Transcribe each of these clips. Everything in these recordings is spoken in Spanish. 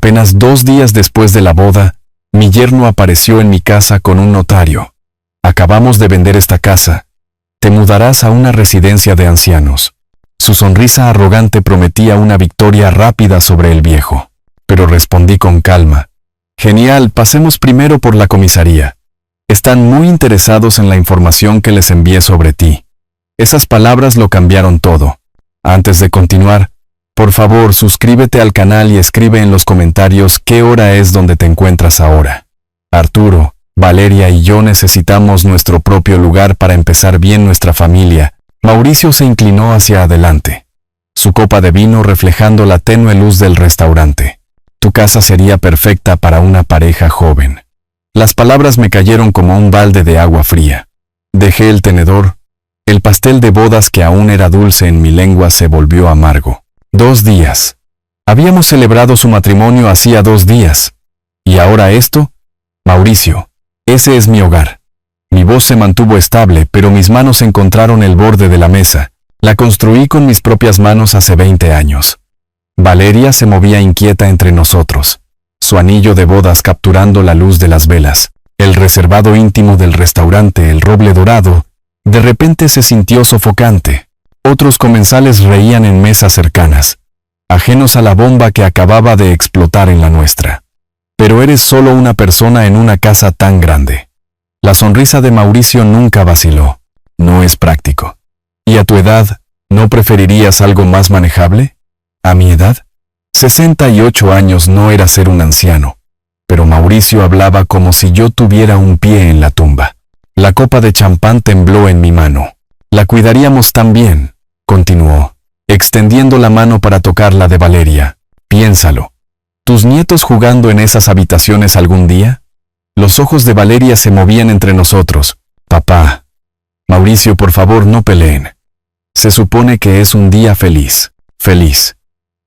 Apenas 2 días después de la boda, mi yerno apareció en mi casa con un notario. Acabamos de vender esta casa. Te mudarás a una residencia de ancianos. Su sonrisa arrogante prometía una victoria rápida sobre el viejo. Pero respondí con calma. Genial, pasemos primero por la comisaría. Están muy interesados en la información que les envié sobre ti. Esas palabras lo cambiaron todo. Antes de continuar, por favor, suscríbete al canal y escribe en los comentarios qué hora es donde te encuentras ahora. Arturo, Valeria y yo necesitamos nuestro propio lugar para empezar bien nuestra familia. Mauricio se inclinó hacia adelante, su copa de vino reflejando la tenue luz del restaurante. Tu casa sería perfecta para una pareja joven. Las palabras me cayeron como un balde de agua fría. Dejé el tenedor. El pastel de bodas que aún era dulce en mi lengua se volvió amargo. 2 días. Habíamos celebrado su matrimonio hacía 2 días. ¿Y ahora esto? Mauricio, ese es mi hogar. Mi voz se mantuvo estable, pero mis manos encontraron el borde de la mesa. La construí con mis propias manos hace 20 años. Valeria se movía inquieta entre nosotros, su anillo de bodas capturando la luz de las velas. El reservado íntimo del restaurante, el roble dorado, de repente se sintió sofocante. Otros comensales reían en mesas cercanas, ajenos a la bomba que acababa de explotar en la nuestra. Pero eres solo una persona en una casa tan grande. La sonrisa de Mauricio nunca vaciló. No es práctico. ¿Y a tu edad, no preferirías algo más manejable? ¿A mi edad? 68 años no era ser un anciano, pero Mauricio hablaba como si yo tuviera un pie en la tumba. La copa de champán tembló en mi mano. La cuidaríamos tan bien, continuó, extendiendo la mano para tocar la de Valeria. Piénsalo. ¿Tus nietos jugando en esas habitaciones algún día? Los ojos de Valeria se movían entre nosotros. Papá. Mauricio, por favor, no peleen. Se supone que es un día feliz. Feliz.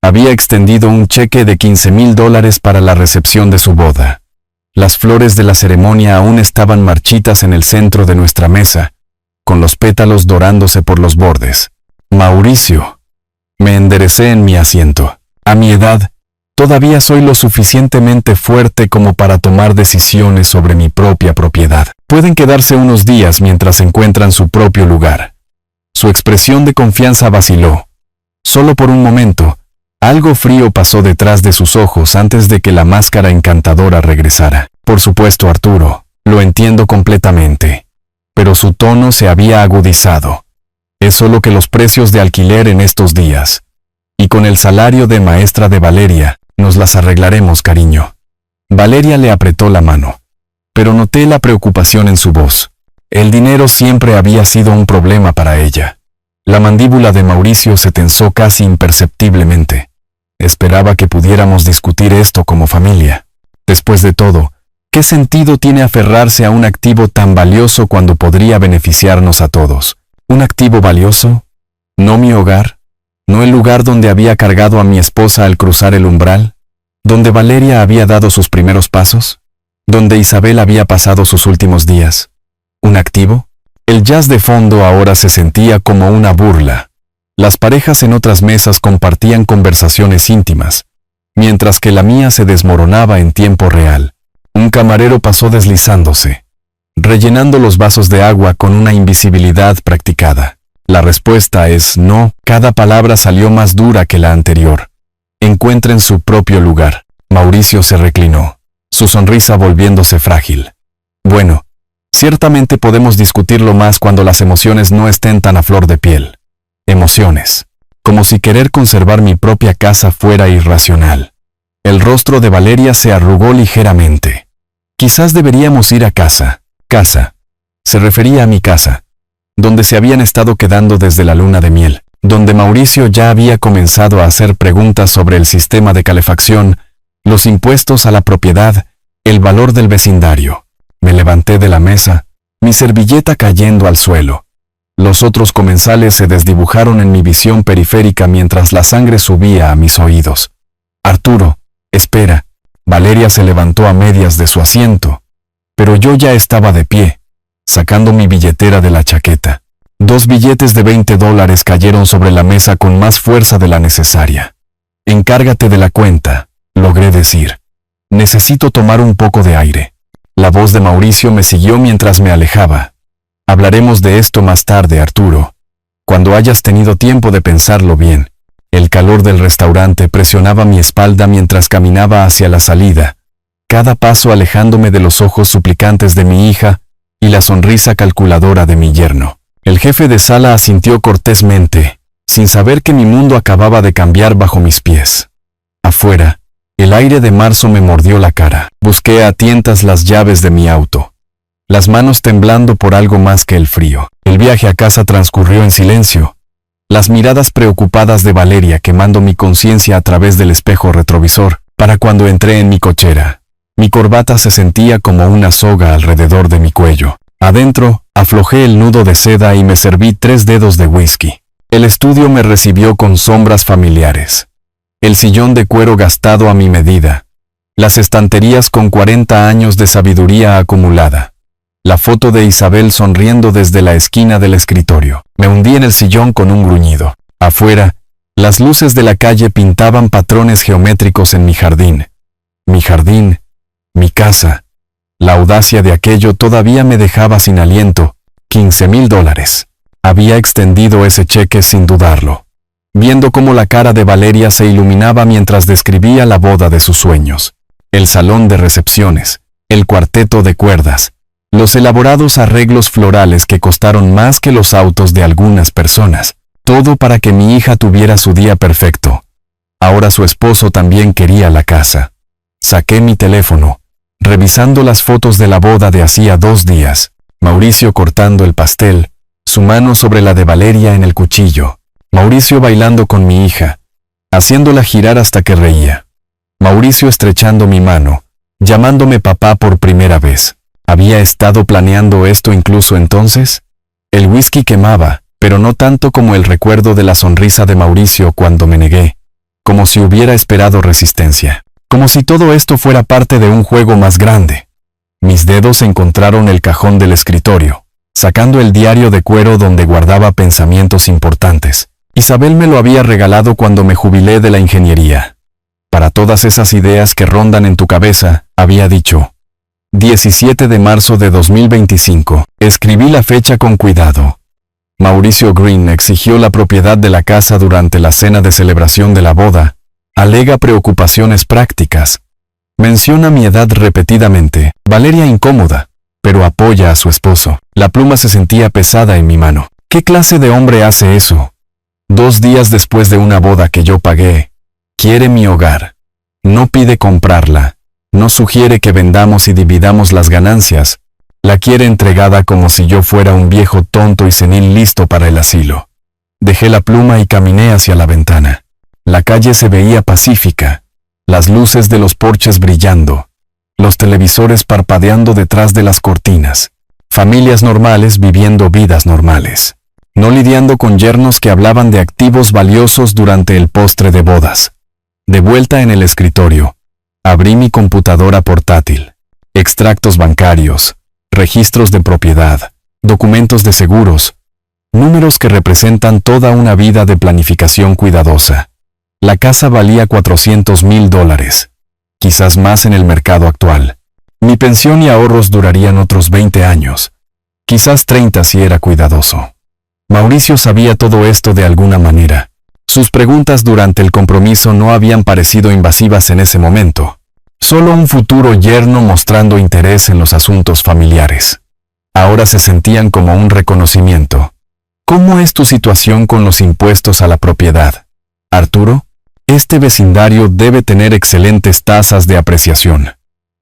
Había extendido un cheque de $15,000 para la recepción de su boda. Las flores de la ceremonia aún estaban marchitas en el centro de nuestra mesa, con los pétalos dorándose por los bordes. Mauricio. Me enderecé en mi asiento. A mi edad, todavía soy lo suficientemente fuerte como para tomar decisiones sobre mi propia propiedad. Pueden quedarse unos días mientras encuentran su propio lugar. Su expresión de confianza vaciló. Solo por un momento, algo frío pasó detrás de sus ojos antes de que la máscara encantadora regresara. Por supuesto, Arturo, lo entiendo completamente. Pero su tono se había agudizado. Es solo que los precios de alquiler en estos días. Y con el salario de maestra de Valeria, nos las arreglaremos, cariño. Valeria le apretó la mano. Pero noté la preocupación en su voz. El dinero siempre había sido un problema para ella. La mandíbula de Mauricio se tensó casi imperceptiblemente. Esperaba que pudiéramos discutir esto como familia. Después de todo, ¿qué sentido tiene aferrarse a un activo tan valioso cuando podría beneficiarnos a todos? ¿Un activo valioso? ¿No mi hogar? ¿No el lugar donde había cargado a mi esposa al cruzar el umbral? ¿Donde Valeria había dado sus primeros pasos? ¿Donde Isabel había pasado sus últimos días? ¿Un activo? El jazz de fondo ahora se sentía como una burla. Las parejas en otras mesas compartían conversaciones íntimas, mientras que la mía se desmoronaba en tiempo real. Un camarero pasó deslizándose, rellenando los vasos de agua con una invisibilidad practicada. La respuesta es no. Cada palabra salió más dura que la anterior. Encuentren su propio lugar. Mauricio se reclinó, su sonrisa volviéndose frágil. Bueno, ciertamente podemos discutirlo más cuando las emociones no estén tan a flor de piel. Emociones. Como si querer conservar mi propia casa fuera irracional. El rostro de Valeria se arrugó ligeramente. Quizás deberíamos ir a casa. Casa. Se refería a mi casa, donde se habían estado quedando desde la luna de miel, donde Mauricio ya había comenzado a hacer preguntas sobre el sistema de calefacción, los impuestos a la propiedad, el valor del vecindario. Me levanté de la mesa, mi servilleta cayendo al suelo. Los otros comensales se desdibujaron en mi visión periférica mientras la sangre subía a mis oídos. Arturo, espera. Valeria se levantó a medias de su asiento, pero yo ya estaba de pie, sacando mi billetera de la chaqueta. 2 billetes de $20 cayeron sobre la mesa con más fuerza de la necesaria. Encárgate de la cuenta. logré decir. Necesito tomar un poco de aire. La voz de Mauricio me siguió mientras me alejaba. Hablaremos de esto más tarde, Arturo. Cuando hayas tenido tiempo de pensarlo bien. El calor del restaurante presionaba mi espalda mientras caminaba hacia la salida, cada paso alejándome de los ojos suplicantes de mi hija y la sonrisa calculadora de mi yerno. El jefe de sala asintió cortésmente, sin saber que mi mundo acababa de cambiar bajo mis pies. Afuera, el aire de marzo me mordió la cara. Busqué a tientas las llaves de mi auto, las manos temblando por algo más que el frío. El viaje a casa transcurrió en silencio. Las miradas preocupadas de Valeria quemando mi conciencia a través del espejo retrovisor, para cuando entré en mi cochera. Mi corbata se sentía como una soga alrededor de mi cuello. Adentro, aflojé el nudo de seda y me serví 3 dedos de whisky. El estudio me recibió con sombras familiares. El sillón de cuero gastado a mi medida. Las estanterías con 40 años de sabiduría acumulada. La foto de Isabel sonriendo desde la esquina del escritorio. Me hundí en el sillón con un gruñido. Afuera, las luces de la calle pintaban patrones geométricos en mi jardín. Mi casa. La audacia de aquello todavía me dejaba sin aliento. $15,000. Había extendido ese cheque sin dudarlo, viendo cómo la cara de Valeria se iluminaba mientras describía la boda de sus sueños. El salón de recepciones, el cuarteto de cuerdas, los elaborados arreglos florales que costaron más que los autos de algunas personas, todo para que mi hija tuviera su día perfecto. Ahora su esposo también quería la casa. Saqué mi teléfono, revisando las fotos de la boda de hacía 2 días. Mauricio cortando el pastel, su mano sobre la de Valeria en el cuchillo. Mauricio bailando con mi hija, haciéndola girar hasta que reía. Mauricio estrechando mi mano, llamándome papá por primera vez. ¿Había estado planeando esto incluso entonces? El whisky quemaba, pero no tanto como el recuerdo de la sonrisa de Mauricio cuando me negué, como si hubiera esperado resistencia, como si todo esto fuera parte de un juego más grande. Mis dedos encontraron el cajón del escritorio, sacando el diario de cuero donde guardaba pensamientos importantes. Isabel me lo había regalado cuando me jubilé de la ingeniería. Para todas esas ideas que rondan en tu cabeza, había dicho. 17 de marzo de 2025. Escribí la fecha con cuidado. Mauricio Green exigió la propiedad de la casa durante la cena de celebración de la boda. Alega preocupaciones prácticas. Menciona mi edad repetidamente. Valeria incómoda, pero apoya a su esposo. La pluma se sentía pesada en mi mano. ¿Qué clase de hombre hace eso? 2 días después de una boda que yo pagué. Quiere mi hogar. No pide comprarla. No sugiere que vendamos y dividamos las ganancias. La quiere entregada como si yo fuera un viejo tonto y senil listo para el asilo. Dejé la pluma y caminé hacia la ventana. La calle se veía pacífica, las luces de los porches brillando, los televisores parpadeando detrás de las cortinas. Familias normales viviendo vidas normales, no lidiando con yernos que hablaban de activos valiosos durante el postre de bodas. De vuelta en el escritorio, abrí mi computadora portátil. Extractos bancarios, registros de propiedad, documentos de seguros, números que representan toda una vida de planificación cuidadosa. La casa valía $400,000, quizás más en el mercado actual. Mi pensión y ahorros durarían otros 20 años, quizás 30 si era cuidadoso. Mauricio sabía todo esto de alguna manera. Sus preguntas durante el compromiso no habían parecido invasivas en ese momento. Solo un futuro yerno mostrando interés en los asuntos familiares. Ahora se sentían como un reconocimiento. ¿Cómo es tu situación con los impuestos a la propiedad, Arturo? Este vecindario debe tener excelentes tasas de apreciación.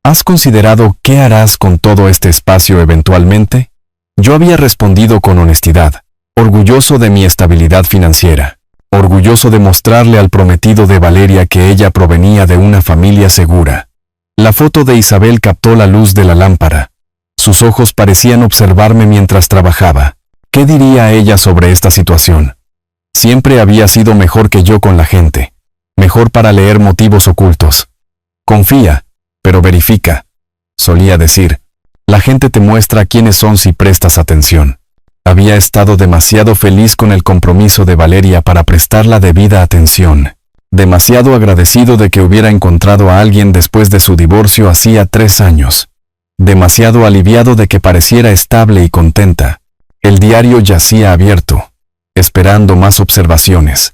¿Has considerado qué harás con todo este espacio eventualmente? Yo había respondido con honestidad, orgulloso de mi estabilidad financiera, orgulloso de mostrarle al prometido de Valeria que ella provenía de una familia segura. La foto de Isabel captó la luz de la lámpara. Sus ojos parecían observarme mientras trabajaba. ¿Qué diría ella sobre esta situación? Siempre había sido mejor que yo con la gente. Mejor para leer motivos ocultos. Confía, pero verifica. Solía decir, la gente te muestra quiénes son si prestas atención. Había estado demasiado feliz con el compromiso de Valeria para prestar la debida atención. demasiado agradecido de que hubiera encontrado a alguien después de su divorcio hacía 3 años. Demasiado aliviado de que pareciera estable y contenta. El diario yacía abierto, esperando más observaciones.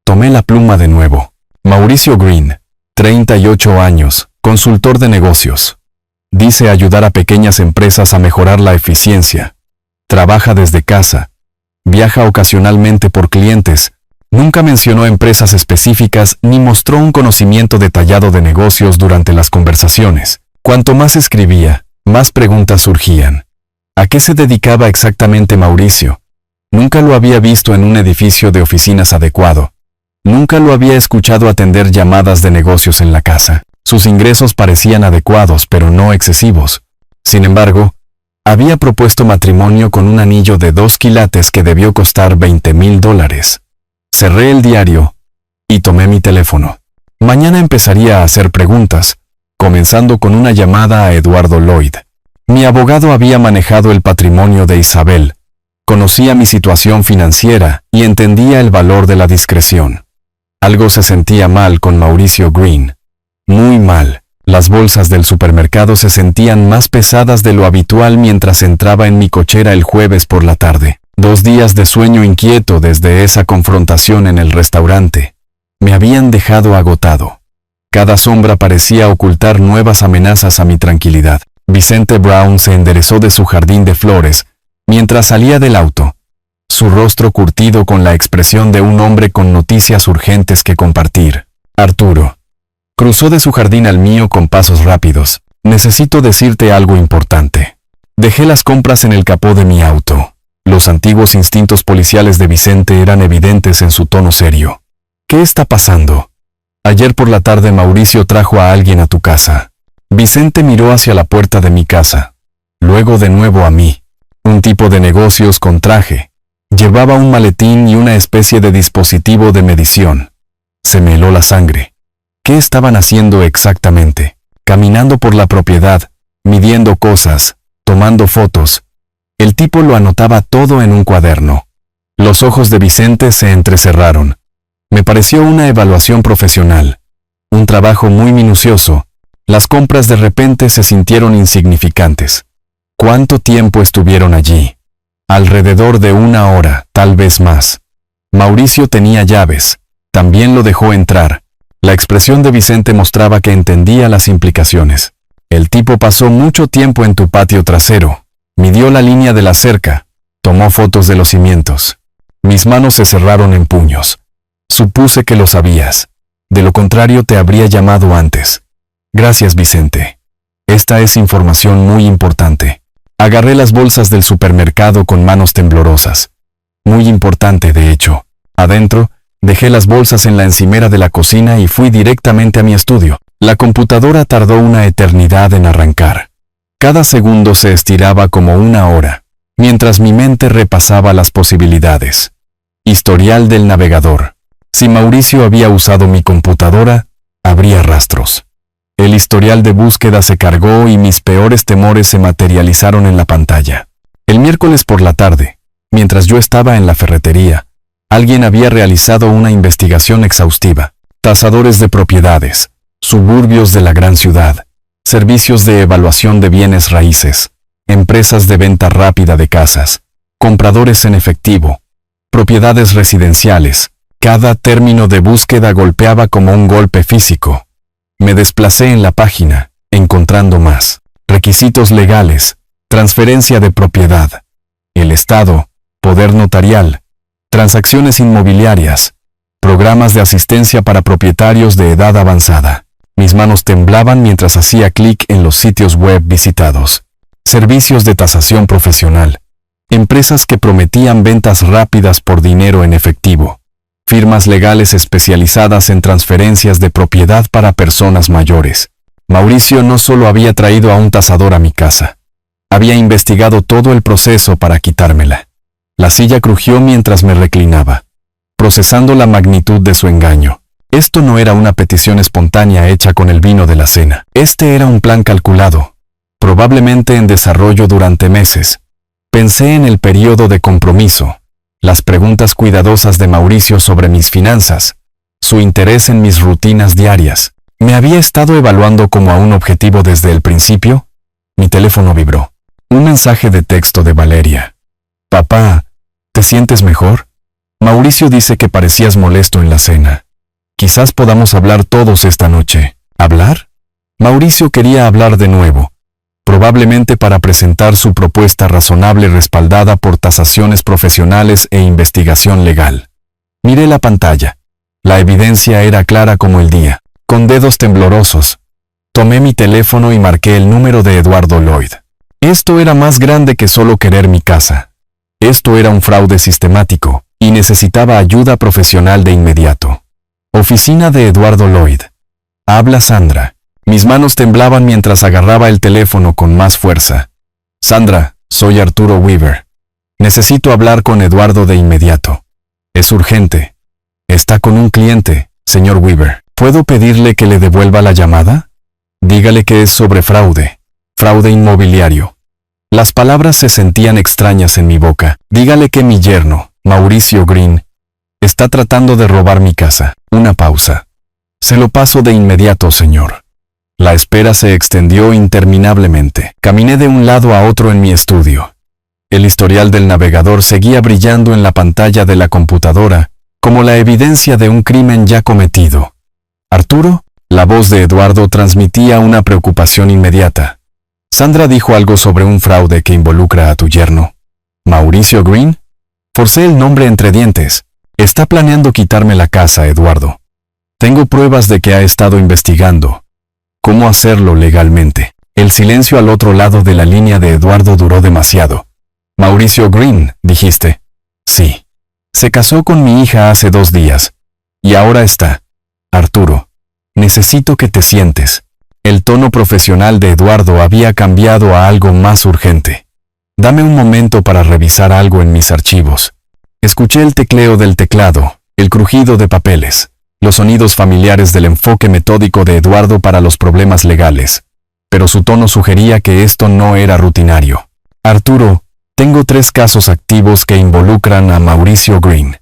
Tomé la pluma de nuevo. Mauricio Green, 38 años, consultor de negocios. Dice ayudar a pequeñas empresas a mejorar la eficiencia. Trabaja desde casa. Viaja ocasionalmente por clientes. Nunca mencionó empresas específicas ni mostró un conocimiento detallado de negocios durante las conversaciones. Cuanto más escribía, más preguntas surgían. ¿A qué se dedicaba exactamente Mauricio? Nunca lo había visto en un edificio de oficinas adecuado. Nunca lo había escuchado atender llamadas de negocios en la casa. Sus ingresos parecían adecuados, pero no excesivos. Sin embargo, había propuesto matrimonio con un anillo de 2 quilates que debió costar $20,000. Cerré el diario y tomé mi teléfono. Mañana empezaría a hacer preguntas, comenzando con una llamada a Eduardo Lloyd. Mi abogado había manejado el patrimonio de Isabel, conocía mi situación financiera y entendía el valor de la discreción. Algo se sentía mal con Mauricio Green. Muy mal. Las bolsas del supermercado se sentían más pesadas de lo habitual mientras entraba en mi cochera el jueves por la tarde. 2 días de sueño inquieto desde esa confrontación en el restaurante. Me habían dejado agotado. Cada sombra parecía ocultar nuevas amenazas a mi tranquilidad. Vicente Brown se enderezó de su jardín de flores mientras salía del auto, su rostro curtido con la expresión de un hombre con noticias urgentes que compartir. Arturo. Cruzó de su jardín al mío con pasos rápidos. Necesito decirte algo importante. Dejé las compras en el capó de mi auto. Los antiguos instintos policiales de Vicente eran evidentes en su tono serio. ¿Qué está pasando? Ayer por la tarde Mauricio trajo a alguien a tu casa. Vicente miró hacia la puerta de mi casa. Luego de nuevo a mí. Un tipo de negocios con traje. Llevaba un maletín y una especie de dispositivo de medición. Se me heló la sangre. ¿Qué estaban haciendo exactamente? Caminando por la propiedad, midiendo cosas, tomando fotos. El tipo lo anotaba todo en un cuaderno. Los ojos de Vicente se entrecerraron. Me pareció una evaluación profesional. Un trabajo muy minucioso. Las compras de repente se sintieron insignificantes. ¿Cuánto tiempo estuvieron allí? Alrededor de 1 hora, tal vez más. Mauricio tenía llaves. También lo dejó entrar. La expresión de Vicente mostraba que entendía las implicaciones. El tipo pasó mucho tiempo en tu patio trasero. Midió la línea de la cerca. Tomó fotos de los cimientos. Mis manos se cerraron en puños. Supuse que lo sabías. De lo contrario te habría llamado antes. Gracias, Vicente. Esta es información muy importante. Agarré las bolsas del supermercado con manos temblorosas. Muy importante, de hecho. Adentro, dejé las bolsas en la encimera de la cocina y fui directamente a mi estudio. La computadora tardó una eternidad en arrancar. Cada segundo se estiraba como 1 hora, mientras mi mente repasaba las posibilidades. Historial del navegador. Si Mauricio había usado mi computadora, habría rastros. El historial de búsqueda se cargó y mis peores temores se materializaron en la pantalla. El miércoles por la tarde, mientras yo estaba en la ferretería, alguien había realizado una investigación exhaustiva. Tasadores de propiedades, suburbios de la gran ciudad, servicios de evaluación de bienes raíces, empresas de venta rápida de casas, compradores en efectivo, propiedades residenciales. Cada término de búsqueda golpeaba como un golpe físico. Me desplacé en la página, encontrando más. Requisitos legales, transferencia de propiedad, el Estado, poder notarial, transacciones inmobiliarias, programas de asistencia para propietarios de edad avanzada. Mis manos temblaban mientras hacía clic en los sitios web visitados. Servicios de tasación profesional, empresas que prometían ventas rápidas por dinero en efectivo. Firmas legales especializadas en transferencias de propiedad para personas mayores. Mauricio no solo había traído a un tasador a mi casa, había investigado todo el proceso para quitármela. La silla crujió mientras me reclinaba, procesando la magnitud de su engaño. Esto no era una petición espontánea hecha con el vino de la cena. Este era un plan calculado, probablemente en desarrollo durante meses. Pensé en el periodo de compromiso, las preguntas cuidadosas de Mauricio sobre mis finanzas, su interés en mis rutinas diarias. ¿Me había estado evaluando como a un objetivo desde el principio? Mi teléfono vibró. Un mensaje de texto de Valeria. Papá, ¿te sientes mejor? Mauricio dice que parecías molesto en la cena. Quizás podamos hablar todos esta noche. ¿Hablar? Mauricio quería hablar de nuevo, probablemente para presentar su propuesta razonable respaldada por tasaciones profesionales e investigación legal. Miré la pantalla. La evidencia era clara como el día. Con dedos temblorosos, tomé mi teléfono y marqué el número de Eduardo Lloyd. Esto era más grande que solo querer mi casa. Esto era un fraude sistemático, y necesitaba ayuda profesional de inmediato. Oficina de Eduardo Lloyd. Habla Sandra. Mis manos temblaban mientras agarraba el teléfono con más fuerza. Sandra, soy Arturo Weaver. Necesito hablar con Eduardo de inmediato. Es urgente. Está con un cliente, señor Weaver. ¿Puedo pedirle que le devuelva la llamada? Dígale que es sobre fraude. Fraude inmobiliario. Las palabras se sentían extrañas en mi boca. Dígale que mi yerno, Mauricio Green, está tratando de robar mi casa. Una pausa. Se lo paso de inmediato, señor. La espera se extendió interminablemente. Caminé de un lado a otro en mi estudio. El historial del navegador seguía brillando en la pantalla de la computadora, como la evidencia de un crimen ya cometido. ¿Arturo? La voz de Eduardo transmitía una preocupación inmediata. Sandra dijo algo sobre un fraude que involucra a tu yerno. ¿Mauricio Green? Forcé el nombre entre dientes. Está planeando quitarme la casa, Eduardo. Tengo pruebas de que ha estado investigando. ¿Cómo hacerlo legalmente? El silencio al otro lado de la línea de Eduardo duró demasiado. Mauricio Green, dijiste. Sí. Se casó con mi hija hace 2 días. Y ahora está. Arturo, necesito que te sientes. El tono profesional de Eduardo había cambiado a algo más urgente. Dame un momento para revisar algo en mis archivos. Escuché el tecleo del teclado, el crujido de papeles, los sonidos familiares del enfoque metódico de Eduardo para los problemas legales. Pero su tono sugería que esto no era rutinario. Arturo, tengo 3 casos activos que involucran a Mauricio Green.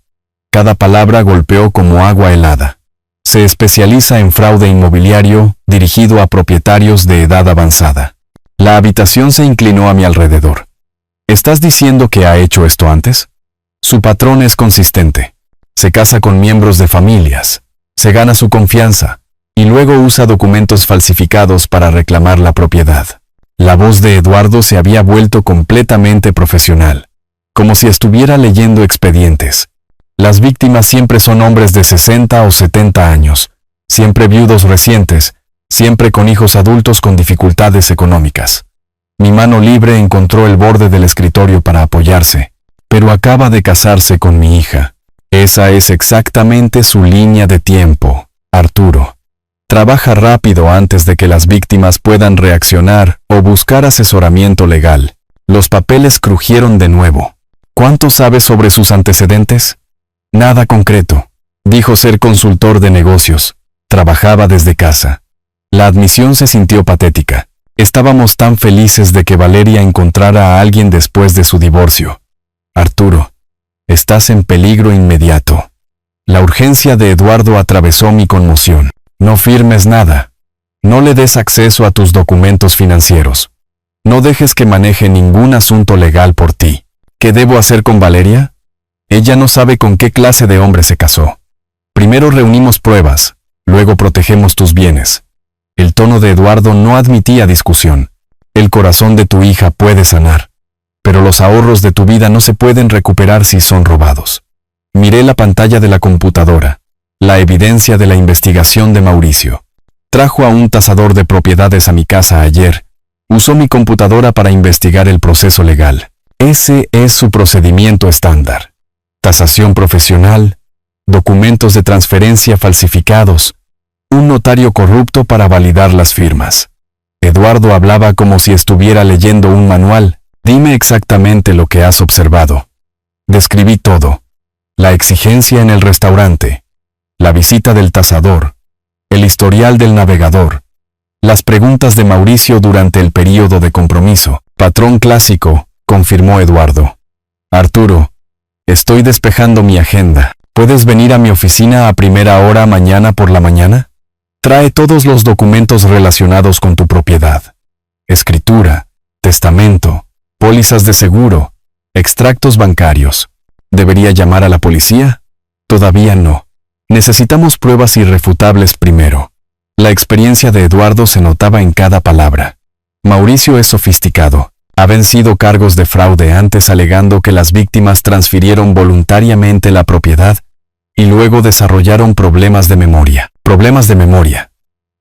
Cada palabra golpeó como agua helada. Se especializa en fraude inmobiliario dirigido a propietarios de edad avanzada. La habitación se inclinó a mi alrededor. ¿Estás diciendo que ha hecho esto antes? Su patrón es consistente. Se casa con miembros de familias, se gana su confianza, y luego usa documentos falsificados para reclamar la propiedad. La voz de Eduardo se había vuelto completamente profesional, como si estuviera leyendo expedientes. Las víctimas siempre son hombres de 60 o 70 años, siempre viudos recientes, siempre con hijos adultos con dificultades económicas. Mi mano libre encontró el borde del escritorio para apoyarse, pero acaba de casarse con mi hija. Esa es exactamente su línea de tiempo, Arturo. Trabaja rápido antes de que las víctimas puedan reaccionar o buscar asesoramiento legal. Los papeles crujieron de nuevo. ¿Cuánto sabes sobre sus antecedentes? Nada concreto. Dijo ser consultor de negocios. Trabajaba desde casa. La admisión se sintió patética. Estábamos tan felices de que Valeria encontrara a alguien después de su divorcio. Arturo, estás en peligro inmediato. La urgencia de Eduardo atravesó mi conmoción. No firmes nada. No le des acceso a tus documentos financieros. No dejes que maneje ningún asunto legal por ti. ¿Qué debo hacer con Valeria? Ella no sabe con qué clase de hombre se casó. Primero reunimos pruebas, luego protegemos tus bienes. El tono de Eduardo no admitía discusión. El corazón de tu hija puede sanar, pero los ahorros de tu vida no se pueden recuperar si son robados. Miré la pantalla de la computadora, la evidencia de la investigación de Mauricio. Trajo a un tasador de propiedades a mi casa ayer. Usó mi computadora para investigar el proceso legal. Ese es su procedimiento estándar. Tasación profesional, documentos de transferencia falsificados, un notario corrupto para validar las firmas. Eduardo hablaba como si estuviera leyendo un manual. Dime exactamente lo que has observado. Describí todo. La exigencia en el restaurante, la visita del tasador, el historial del navegador, las preguntas de Mauricio durante el período de compromiso. Patrón clásico, confirmó Eduardo. Arturo, estoy despejando mi agenda. ¿Puedes venir a mi oficina a primera hora mañana por la mañana? Trae todos los documentos relacionados con tu propiedad. Escritura, testamento, pólizas de seguro, extractos bancarios. ¿Debería llamar a la policía? Todavía no. Necesitamos pruebas irrefutables primero. La experiencia de Eduardo se notaba en cada palabra. Mauricio es sofisticado. Ha vencido cargos de fraude antes alegando que las víctimas transfirieron voluntariamente la propiedad y luego desarrollaron problemas de memoria.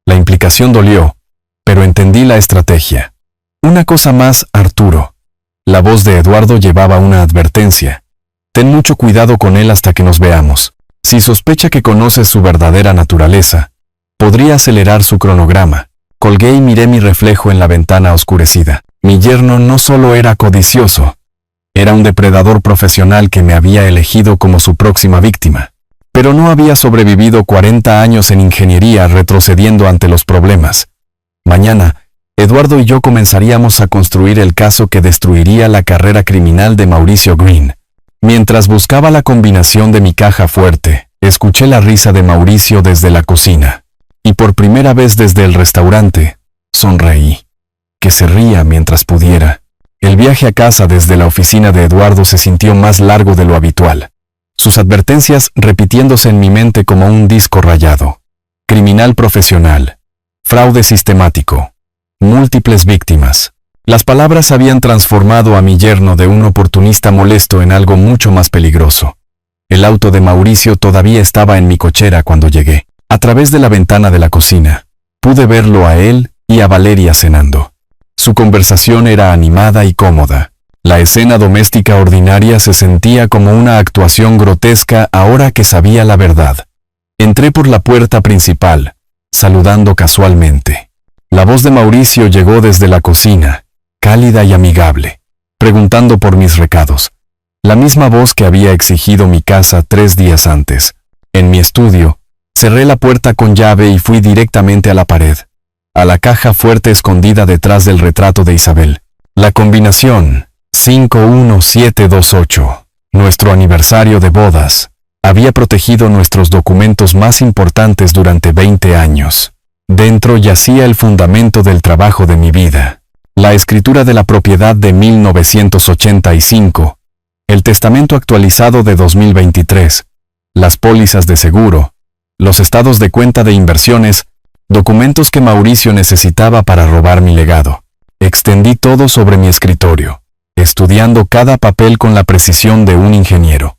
La implicación dolió, pero entendí la estrategia. Una cosa más, Arturo. La voz de Eduardo llevaba una advertencia. Ten mucho cuidado con él hasta que nos veamos. Si sospecha que conoces su verdadera naturaleza, podría acelerar su cronograma. Colgué y miré mi reflejo en la ventana oscurecida. Mi yerno no solo era codicioso, era un depredador profesional que me había elegido como su próxima víctima. Pero no había sobrevivido 40 años en ingeniería retrocediendo ante los problemas. Mañana, Eduardo y yo comenzaríamos a construir el caso que destruiría la carrera criminal de Mauricio Green. Mientras buscaba la combinación de mi caja fuerte, escuché la risa de Mauricio desde la cocina. Y por primera vez desde el restaurante, sonreí. Que se ría mientras pudiera. El viaje a casa desde la oficina de Eduardo se sintió más largo de lo habitual. Sus advertencias repitiéndose en mi mente como un disco rayado. Criminal profesional. Fraude sistemático. Múltiples víctimas. Las palabras habían transformado a mi yerno de un oportunista molesto en algo mucho más peligroso. El auto de Mauricio todavía estaba en mi cochera cuando llegué. A través de la ventana de la cocina, pude verlo a él y a Valeria cenando. Su conversación era animada y cómoda. La escena doméstica ordinaria se sentía como una actuación grotesca ahora que sabía la verdad. Entré por la puerta principal, saludando casualmente. La voz de Mauricio llegó desde la cocina, cálida y amigable, preguntando por mis recados. La misma voz que había exigido mi casa 3 días antes. En mi estudio, cerré la puerta con llave y fui directamente a la pared, a la caja fuerte escondida detrás del retrato de Isabel. La combinación 51728, nuestro aniversario de bodas, había protegido nuestros documentos más importantes durante 20 años. Dentro yacía el fundamento del trabajo de mi vida, la escritura de la propiedad de 1985, el testamento actualizado de 2023, las pólizas de seguro, los estados de cuenta de inversiones, documentos que Mauricio necesitaba para robar mi legado. Extendí todo sobre mi escritorio, estudiando cada papel con la precisión de un ingeniero.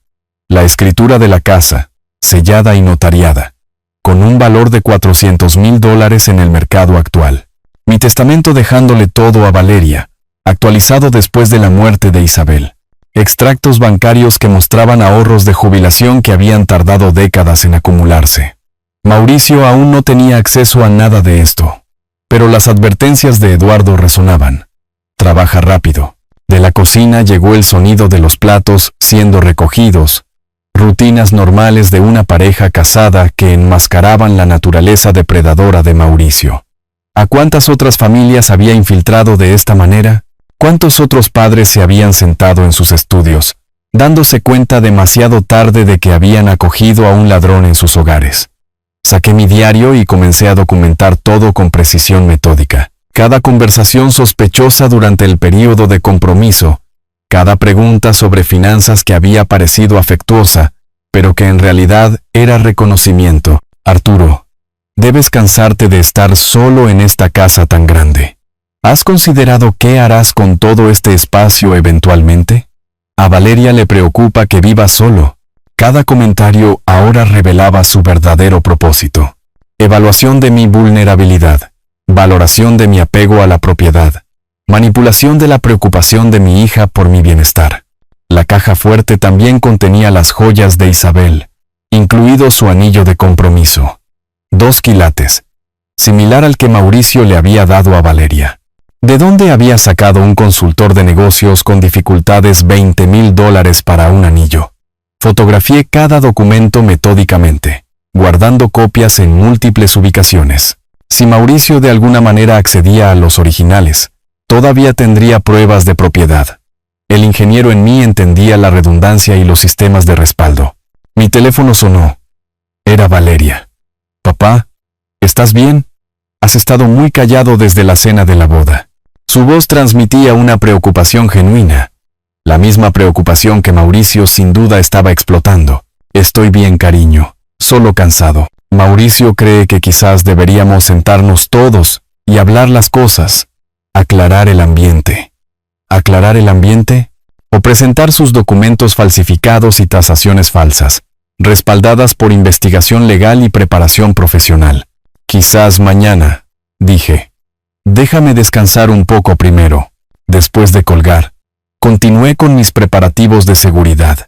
La escritura de la casa, sellada y notariada, con un valor de $400,000 en el mercado actual. Mi testamento dejándole todo a Valeria, actualizado después de la muerte de Isabel. Extractos bancarios que mostraban ahorros de jubilación que habían tardado décadas en acumularse. Mauricio aún no tenía acceso a nada de esto, pero las advertencias de Eduardo resonaban. Trabaja rápido. De la cocina llegó el sonido de los platos siendo recogidos, rutinas normales de una pareja casada que enmascaraban la naturaleza depredadora de Mauricio. ¿A cuántas otras familias había infiltrado de esta manera? ¿Cuántos otros padres se habían sentado en sus estudios, dándose cuenta demasiado tarde de que habían acogido a un ladrón en sus hogares? Saqué mi diario y comencé a documentar todo con precisión metódica. Cada conversación sospechosa durante el período de compromiso, cada pregunta sobre finanzas que había parecido afectuosa, pero que en realidad era reconocimiento. Arturo, debes cansarte de estar solo en esta casa tan grande. ¿Has considerado qué harás con todo este espacio eventualmente? A Valeria le preocupa que viva solo. Cada comentario ahora revelaba su verdadero propósito. Evaluación de mi vulnerabilidad. Valoración de mi apego a la propiedad. Manipulación de la preocupación de mi hija por mi bienestar. La caja fuerte también contenía las joyas de Isabel, incluido su anillo de compromiso. 2 quilates, similar al que Mauricio le había dado a Valeria. ¿De dónde había sacado un consultor de negocios con dificultades $20,000 para un anillo? Fotografié cada documento metódicamente, guardando copias en múltiples ubicaciones. Si Mauricio de alguna manera accedía a los originales, todavía tendría pruebas de propiedad. El ingeniero en mí entendía la redundancia y los sistemas de respaldo. Mi teléfono sonó. Era Valeria. «Papá, ¿estás bien? Has estado muy callado desde la cena de la boda». Su voz transmitía una preocupación genuina, la misma preocupación que Mauricio sin duda estaba explotando. «Estoy bien, cariño, solo cansado». Mauricio cree que quizás deberíamos sentarnos todos y hablar las cosas, aclarar el ambiente. ¿Aclarar el ambiente? O presentar sus documentos falsificados y tasaciones falsas, respaldadas por investigación legal y preparación profesional. Quizás mañana, dije. Déjame descansar un poco primero. Después de colgar, continué con mis preparativos de seguridad.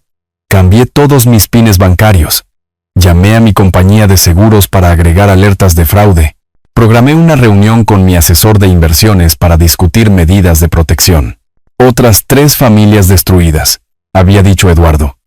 Cambié todos mis pines bancarios. Llamé a mi compañía de seguros para agregar alertas de fraude. Programé una reunión con mi asesor de inversiones para discutir medidas de protección. Otras 3 familias destruidas, había dicho Eduardo.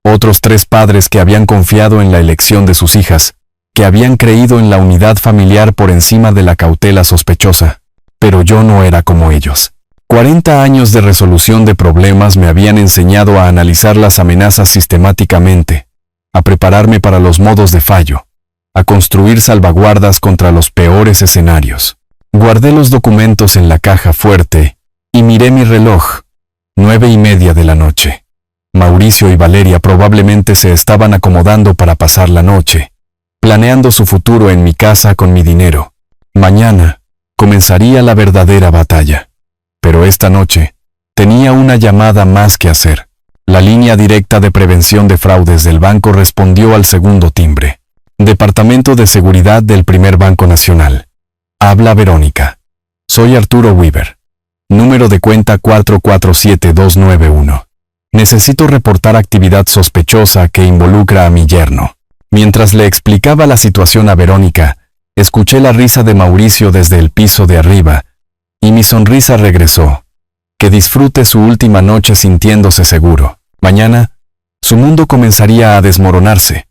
Otros 3 padres que habían confiado en la elección de sus hijas, que habían creído en la unidad familiar por encima de la cautela sospechosa. Pero yo no era como ellos. 40 años de resolución de problemas me habían enseñado a analizar las amenazas sistemáticamente, a prepararme para los modos de fallo, a construir salvaguardas contra los peores escenarios. Guardé los documentos en la caja fuerte y miré mi reloj. 9:30 de la noche. Mauricio y Valeria probablemente se estaban acomodando para pasar la noche, planeando su futuro en mi casa con mi dinero. Mañana comenzaría la verdadera batalla. Pero esta noche tenía una llamada más que hacer. La línea directa de prevención de fraudes del banco respondió al segundo timbre. Departamento de Seguridad del Primer Banco Nacional. Habla Verónica. Soy Arturo Weaver. Número de cuenta 447291. Necesito reportar actividad sospechosa que involucra a mi yerno. Mientras le explicaba la situación a Verónica, escuché la risa de Mauricio desde el piso de arriba, y mi sonrisa regresó. Que disfrute su última noche sintiéndose seguro. Mañana, su mundo comenzaría a desmoronarse,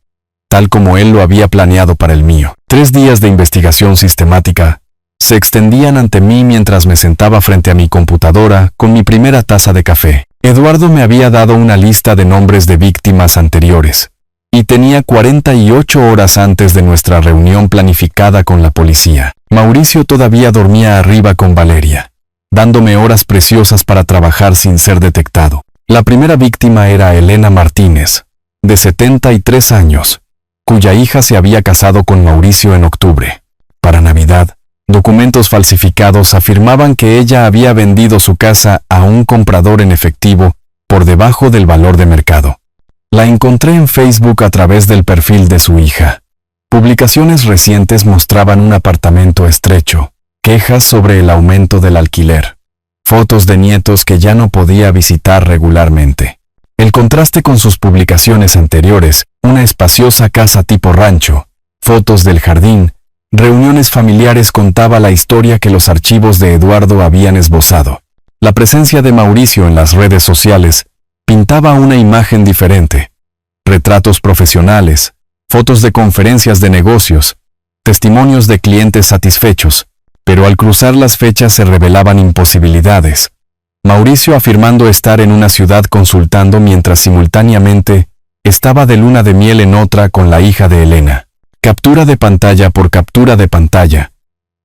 tal como él lo había planeado para el mío. 3 días de investigación sistemática se extendían ante mí mientras me sentaba frente a mi computadora con mi primera taza de café. Eduardo me había dado una lista de nombres de víctimas anteriores, y tenía 48 horas antes de nuestra reunión planificada con la policía. Mauricio todavía dormía arriba con Valeria, dándome horas preciosas para trabajar sin ser detectado. La primera víctima era Elena Martínez, de 73 años, cuya hija se había casado con Mauricio en octubre. Para Navidad, documentos falsificados afirmaban que ella había vendido su casa a un comprador en efectivo por debajo del valor de mercado. La encontré en Facebook a través del perfil de su hija. Publicaciones recientes mostraban un apartamento estrecho, quejas sobre el aumento del alquiler, fotos de nietos que ya no podía visitar regularmente. El contraste con sus publicaciones anteriores, una espaciosa casa tipo rancho, fotos del jardín, reuniones familiares, contaba la historia que los archivos de Eduardo habían esbozado. La presencia de Mauricio en las redes sociales pintaba una imagen diferente. Retratos profesionales, fotos de conferencias de negocios, testimonios de clientes satisfechos, pero al cruzar las fechas se revelaban imposibilidades. Mauricio afirmando estar en una ciudad consultando mientras simultáneamente estaba de luna de miel en otra con la hija de Elena. Captura de pantalla por captura de pantalla.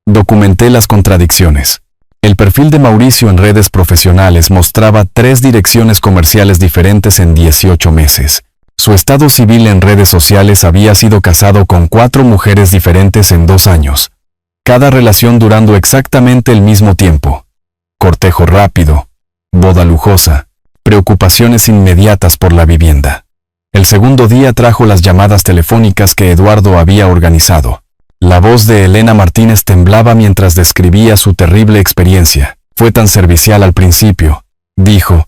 Documenté las contradicciones. El perfil de Mauricio en redes profesionales mostraba 3 direcciones comerciales diferentes en 18 meses. Su estado civil en redes sociales había sido casado con 4 mujeres diferentes en 2 años. Cada relación durando exactamente el mismo tiempo. Cortejo rápido, boda lujosa, preocupaciones inmediatas por la vivienda. El segundo día trajo las llamadas telefónicas que Eduardo había organizado. La voz de Elena Martínez temblaba mientras describía su terrible experiencia. Fue tan servicial al principio, dijo,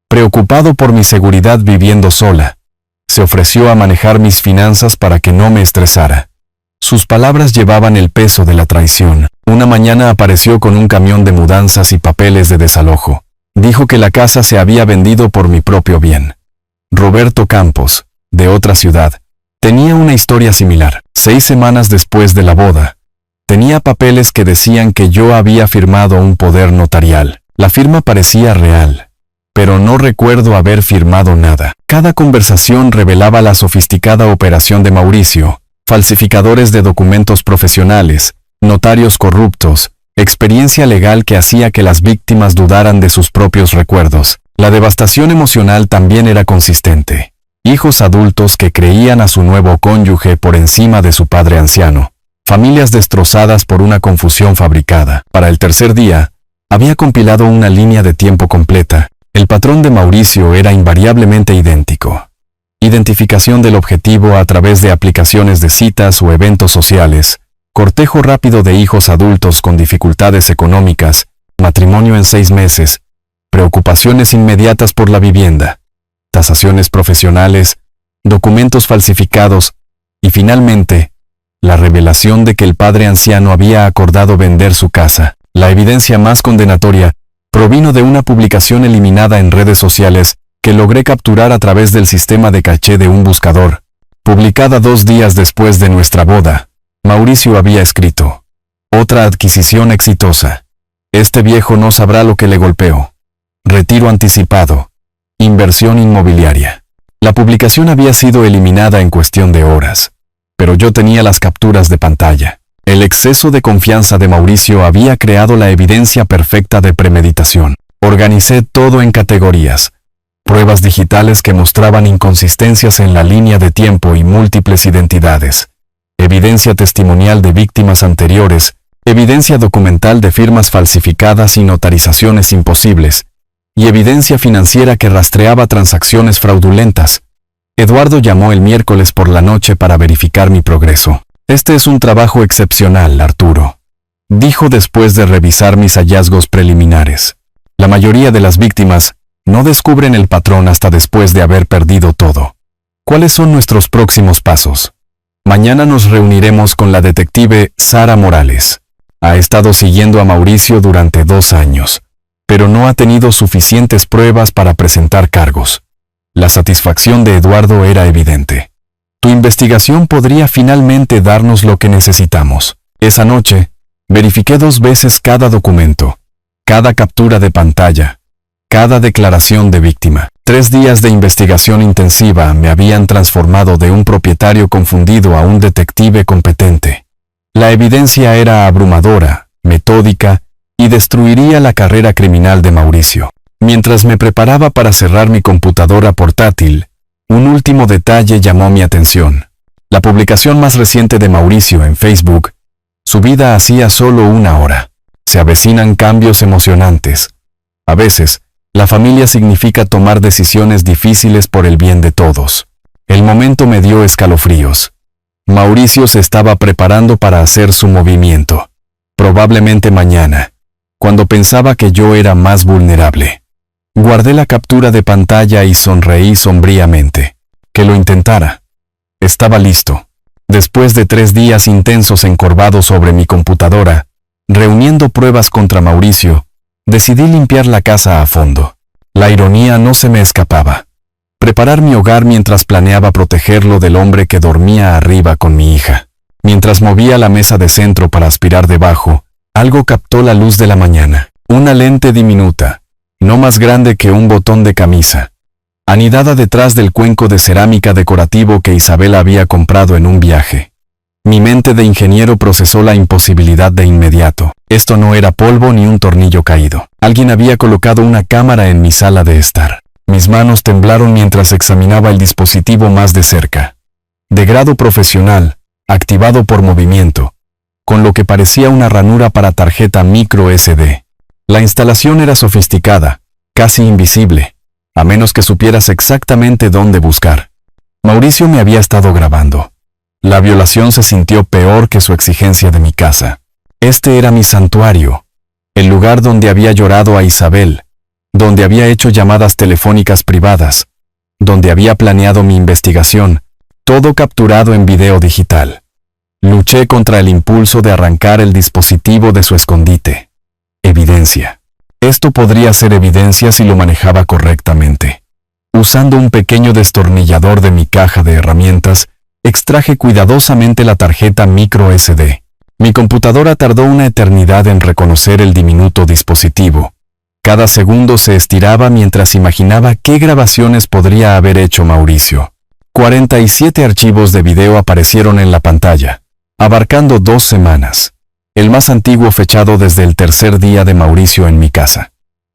preocupado por mi seguridad viviendo sola. Se ofreció a manejar mis finanzas para que no me estresara. Sus palabras llevaban el peso de la traición. Una mañana apareció con un camión de mudanzas y papeles de desalojo. Dijo que la casa se había vendido por mi propio bien. Roberto Campos, de otra ciudad, tenía una historia similar. 6 semanas después de la boda, tenía papeles que decían que yo había firmado un poder notarial. La firma parecía real, pero no recuerdo haber firmado nada. Cada conversación revelaba la sofisticada operación de Mauricio, falsificadores de documentos profesionales, notarios corruptos, experiencia legal que hacía que las víctimas dudaran de sus propios recuerdos. La devastación emocional también era consistente. Hijos adultos que creían a su nuevo cónyuge por encima de su padre anciano. Familias destrozadas por una confusión fabricada. Para el tercer día, había compilado una línea de tiempo completa. El patrón de Mauricio era invariablemente idéntico. Identificación del objetivo a través de aplicaciones de citas o eventos sociales, cortejo rápido de hijos adultos con dificultades económicas, matrimonio en 6 meses, preocupaciones inmediatas por la vivienda, tasaciones profesionales, documentos falsificados y finalmente, la revelación de que el padre anciano había acordado vender su casa. La evidencia más condenatoria provino de una publicación eliminada en redes sociales que logré capturar a través del sistema de caché de un buscador. Publicada 2 días después de nuestra boda, Mauricio había escrito: otra adquisición exitosa. Este viejo no sabrá lo que le golpeó. Retiro anticipado. Inversión inmobiliaria. La publicación había sido eliminada en cuestión de horas, pero yo tenía las capturas de pantalla. El exceso de confianza de Mauricio había creado la evidencia perfecta de premeditación. Organicé todo en categorías. Pruebas digitales que mostraban inconsistencias en la línea de tiempo y múltiples identidades. Evidencia testimonial de víctimas anteriores, evidencia documental de firmas falsificadas y notarizaciones imposibles, y evidencia financiera que rastreaba transacciones fraudulentas. Eduardo llamó el miércoles por la noche para verificar mi progreso. Este es un trabajo excepcional, Arturo, dijo después de revisar mis hallazgos preliminares. La mayoría de las víctimas no descubren el patrón hasta después de haber perdido todo. ¿Cuáles son nuestros próximos pasos? Mañana nos reuniremos con la detective Sara Morales. Ha estado siguiendo a Mauricio durante 2 años, pero no ha tenido suficientes pruebas para presentar cargos. La satisfacción de Eduardo era evidente. Tu investigación podría finalmente darnos lo que necesitamos. Esa noche, verifiqué 2 veces cada documento, cada captura de pantalla, cada declaración de víctima. 3 días de investigación intensiva me habían transformado de un propietario confundido a un detective competente. La evidencia era abrumadora, metódica, y destruiría la carrera criminal de Mauricio. Mientras me preparaba para cerrar mi computadora portátil, un último detalle llamó mi atención. La publicación más reciente de Mauricio en Facebook, subida hacía solo 1 hora. Se avecinan cambios emocionantes. A veces, la familia significa tomar decisiones difíciles por el bien de todos. El momento me dio escalofríos. Mauricio se estaba preparando para hacer su movimiento. Probablemente mañana, cuando pensaba que yo era más vulnerable. Guardé la captura de pantalla y sonreí sombríamente. Que lo intentara. Estaba listo. Después de 3 días intensos encorvados sobre mi computadora, reuniendo pruebas contra Mauricio, decidí limpiar la casa a fondo. La ironía no se me escapaba. Preparar mi hogar mientras planeaba protegerlo del hombre que dormía arriba con mi hija. Mientras movía la mesa de centro para aspirar debajo, algo captó la luz de la mañana. Una lente diminuta, no más grande que un botón de camisa, anidada detrás del cuenco de cerámica decorativo que Isabel había comprado en un viaje. Mi mente de ingeniero procesó la imposibilidad de inmediato. Esto no era polvo ni un tornillo caído. Alguien había colocado una cámara en mi sala de estar. Mis manos temblaron mientras examinaba el dispositivo más de cerca. De grado profesional, activado por movimiento, con lo que parecía una ranura para tarjeta micro SD. La instalación era sofisticada, casi invisible, a menos que supieras exactamente dónde buscar. Mauricio me había estado grabando. La violación se sintió peor que su exigencia de mi casa. Este era mi santuario, el lugar donde había llorado a Isabel, donde había hecho llamadas telefónicas privadas, donde había planeado mi investigación, todo capturado en video digital. Luché contra el impulso de arrancar el dispositivo de su escondite. Evidencia. Esto podría ser evidencia si lo manejaba correctamente. Usando un pequeño destornillador de mi caja de herramientas, extraje cuidadosamente la tarjeta micro SD. Mi computadora tardó una eternidad en reconocer el diminuto dispositivo, Cada segundo se estiraba mientras imaginaba qué grabaciones podría haber hecho Mauricio. 47 archivos de video aparecieron en la pantalla, abarcando 2 semanas. El más antiguo fechado desde el tercer día de Mauricio en mi casa.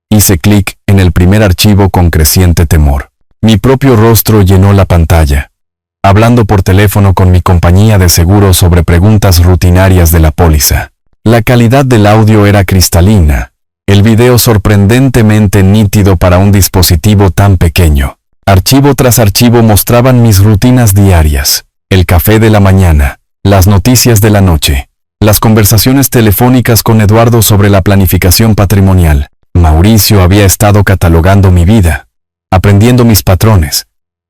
Hice clic en el primer archivo con creciente temor. Mi propio rostro llenó la pantalla. Hablando por teléfono con mi compañía de seguros sobre preguntas rutinarias de la póliza. La calidad del audio era cristalina. El video sorprendentemente nítido para un dispositivo tan pequeño. Archivo tras archivo mostraban mis rutinas diarias. El café de la mañana, las noticias de la noche, las conversaciones telefónicas con Eduardo sobre la planificación patrimonial. Mauricio había estado catalogando mi vida, aprendiendo mis patrones,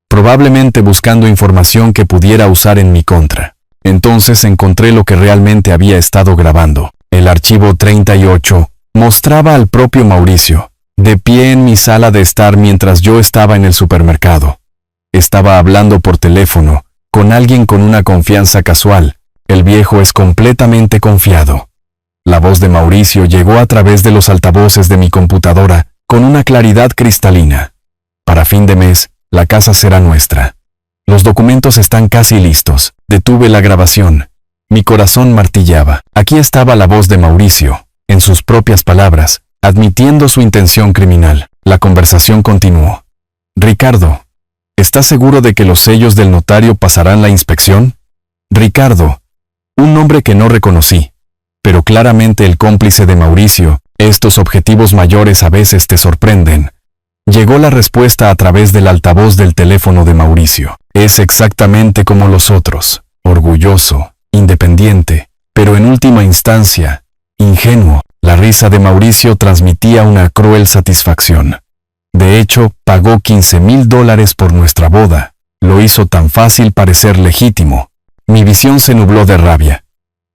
probablemente buscando información que pudiera usar en mi contra. Entonces encontré lo que realmente había estado grabando. El archivo 38 mostraba al propio Mauricio, de pie en mi sala de estar mientras yo estaba en el supermercado. Estaba hablando por teléfono, con alguien con una confianza casual. El viejo es completamente confiado. La voz de Mauricio llegó a través de los altavoces de mi computadora, con una claridad cristalina. Para fin de mes, la casa será nuestra. Los documentos están casi listos. Detuve la grabación. Mi corazón martillaba. Aquí estaba la voz de Mauricio, en sus propias palabras, admitiendo su intención criminal. La conversación continuó. Ricardo, ¿estás seguro de que los sellos del notario pasarán la inspección? Ricardo, un nombre que no reconocí, pero claramente el cómplice de Mauricio. Estos objetivos mayores a veces te sorprenden. Llegó la respuesta a través del altavoz del teléfono de Mauricio. Es exactamente como los otros, orgulloso, independiente, pero en última instancia, ingenuo. La risa de Mauricio transmitía una cruel satisfacción. De hecho, pagó $15,000 por nuestra boda. Lo hizo tan fácil parecer legítimo. Mi visión se nubló de rabia.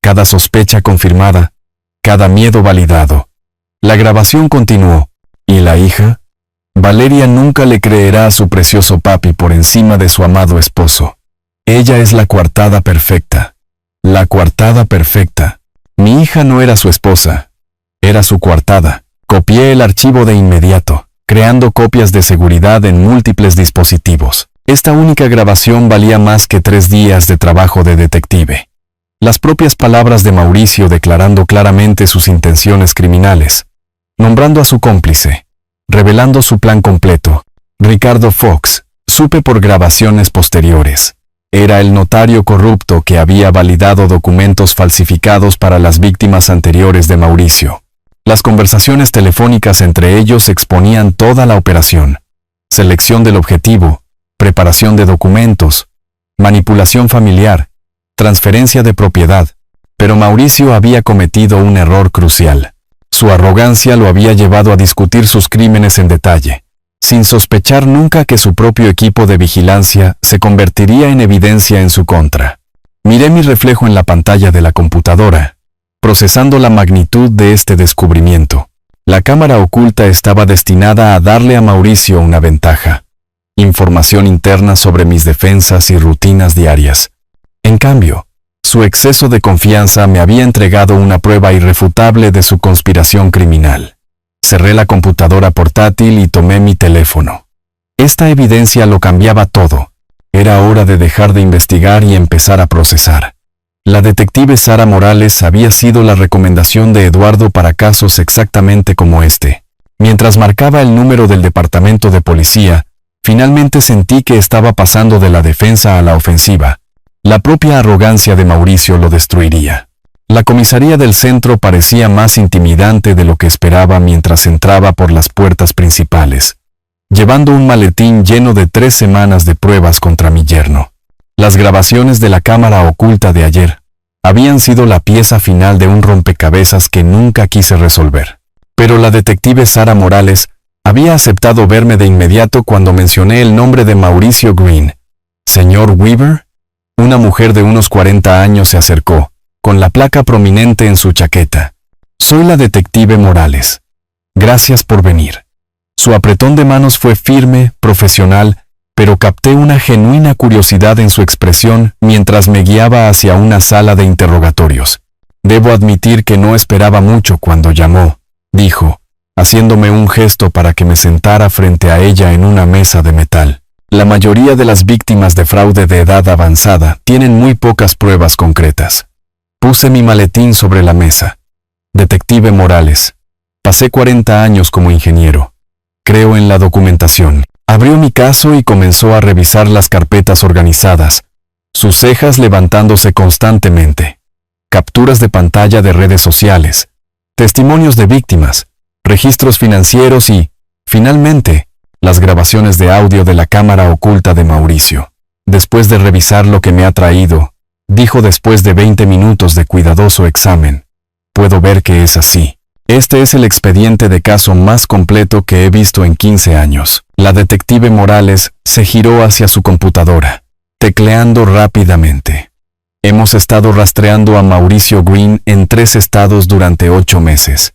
Cada sospecha confirmada, cada miedo validado. La grabación continuó. ¿Y la hija? Valeria nunca le creerá a su precioso papi por encima de su amado esposo. Ella es la coartada perfecta. La coartada perfecta. Mi hija no era su esposa. Era su coartada. Copié el archivo de inmediato, creando copias de seguridad en múltiples dispositivos. Esta única grabación valía más que 3 días de trabajo de detective. Las propias palabras de Mauricio declarando claramente sus intenciones criminales, nombrando a su cómplice, revelando su plan completo. Ricardo Fox, supe por grabaciones posteriores. Era el notario corrupto que había validado documentos falsificados para las víctimas anteriores de Mauricio. Las conversaciones telefónicas entre ellos exponían toda la operación. Selección del objetivo, preparación de documentos, manipulación familiar, transferencia de propiedad. Pero Mauricio había cometido un error crucial. Su arrogancia lo había llevado a discutir sus crímenes en detalle, sin sospechar nunca que su propio equipo de vigilancia se convertiría en evidencia en su contra. Miré mi reflejo en la pantalla de la computadora, procesando la magnitud de este descubrimiento. La cámara oculta estaba destinada a darle a Mauricio una ventaja. Información interna sobre mis defensas y rutinas diarias. En cambio, su exceso de confianza me había entregado una prueba irrefutable de su conspiración criminal. Cerré la computadora portátil y tomé mi teléfono. Esta evidencia lo cambiaba todo. Era hora de dejar de investigar y empezar a procesar. La detective Sara Morales había sido la recomendación de Eduardo para casos exactamente como este. Mientras marcaba el número del departamento de policía, finalmente sentí que estaba pasando de la defensa a la ofensiva. La propia arrogancia de Mauricio lo destruiría. La comisaría del centro parecía más intimidante de lo que esperaba mientras entraba por las puertas principales, llevando un maletín lleno de 3 semanas de pruebas contra mi yerno. Las grabaciones de la cámara oculta de ayer habían sido la pieza final de un rompecabezas que nunca quise resolver. Pero la detective Sara Morales había aceptado verme de inmediato cuando mencioné el nombre de Mauricio Green. ¿Señor Weaver? Una mujer de unos 40 años se acercó, con la placa prominente en su chaqueta. Soy la detective Morales. Gracias por venir. Su apretón de manos fue firme, profesional, pero capté una genuina curiosidad en su expresión mientras me guiaba hacia una sala de interrogatorios. Debo admitir que no esperaba mucho cuando llamó, dijo, haciéndome un gesto para que me sentara frente a ella en una mesa de metal. La mayoría de las víctimas de fraude de edad avanzada tienen muy pocas pruebas concretas. Puse mi maletín sobre la mesa. Detective Morales. Pasé 40 años como ingeniero. Creo en la documentación. Abrió mi caso y comenzó a revisar las carpetas organizadas, sus cejas levantándose constantemente. Capturas de pantalla de redes sociales, testimonios de víctimas, registros financieros y, finalmente, las grabaciones de audio de la cámara oculta de Mauricio. Después de revisar lo que me ha traído, dijo después de 20 minutos de cuidadoso examen, puedo ver que es así. Este es el expediente de caso más completo que he visto en 15 años. La detective Morales se giró hacia su computadora, tecleando rápidamente. Hemos estado rastreando a Mauricio Green en 3 estados durante 8 meses.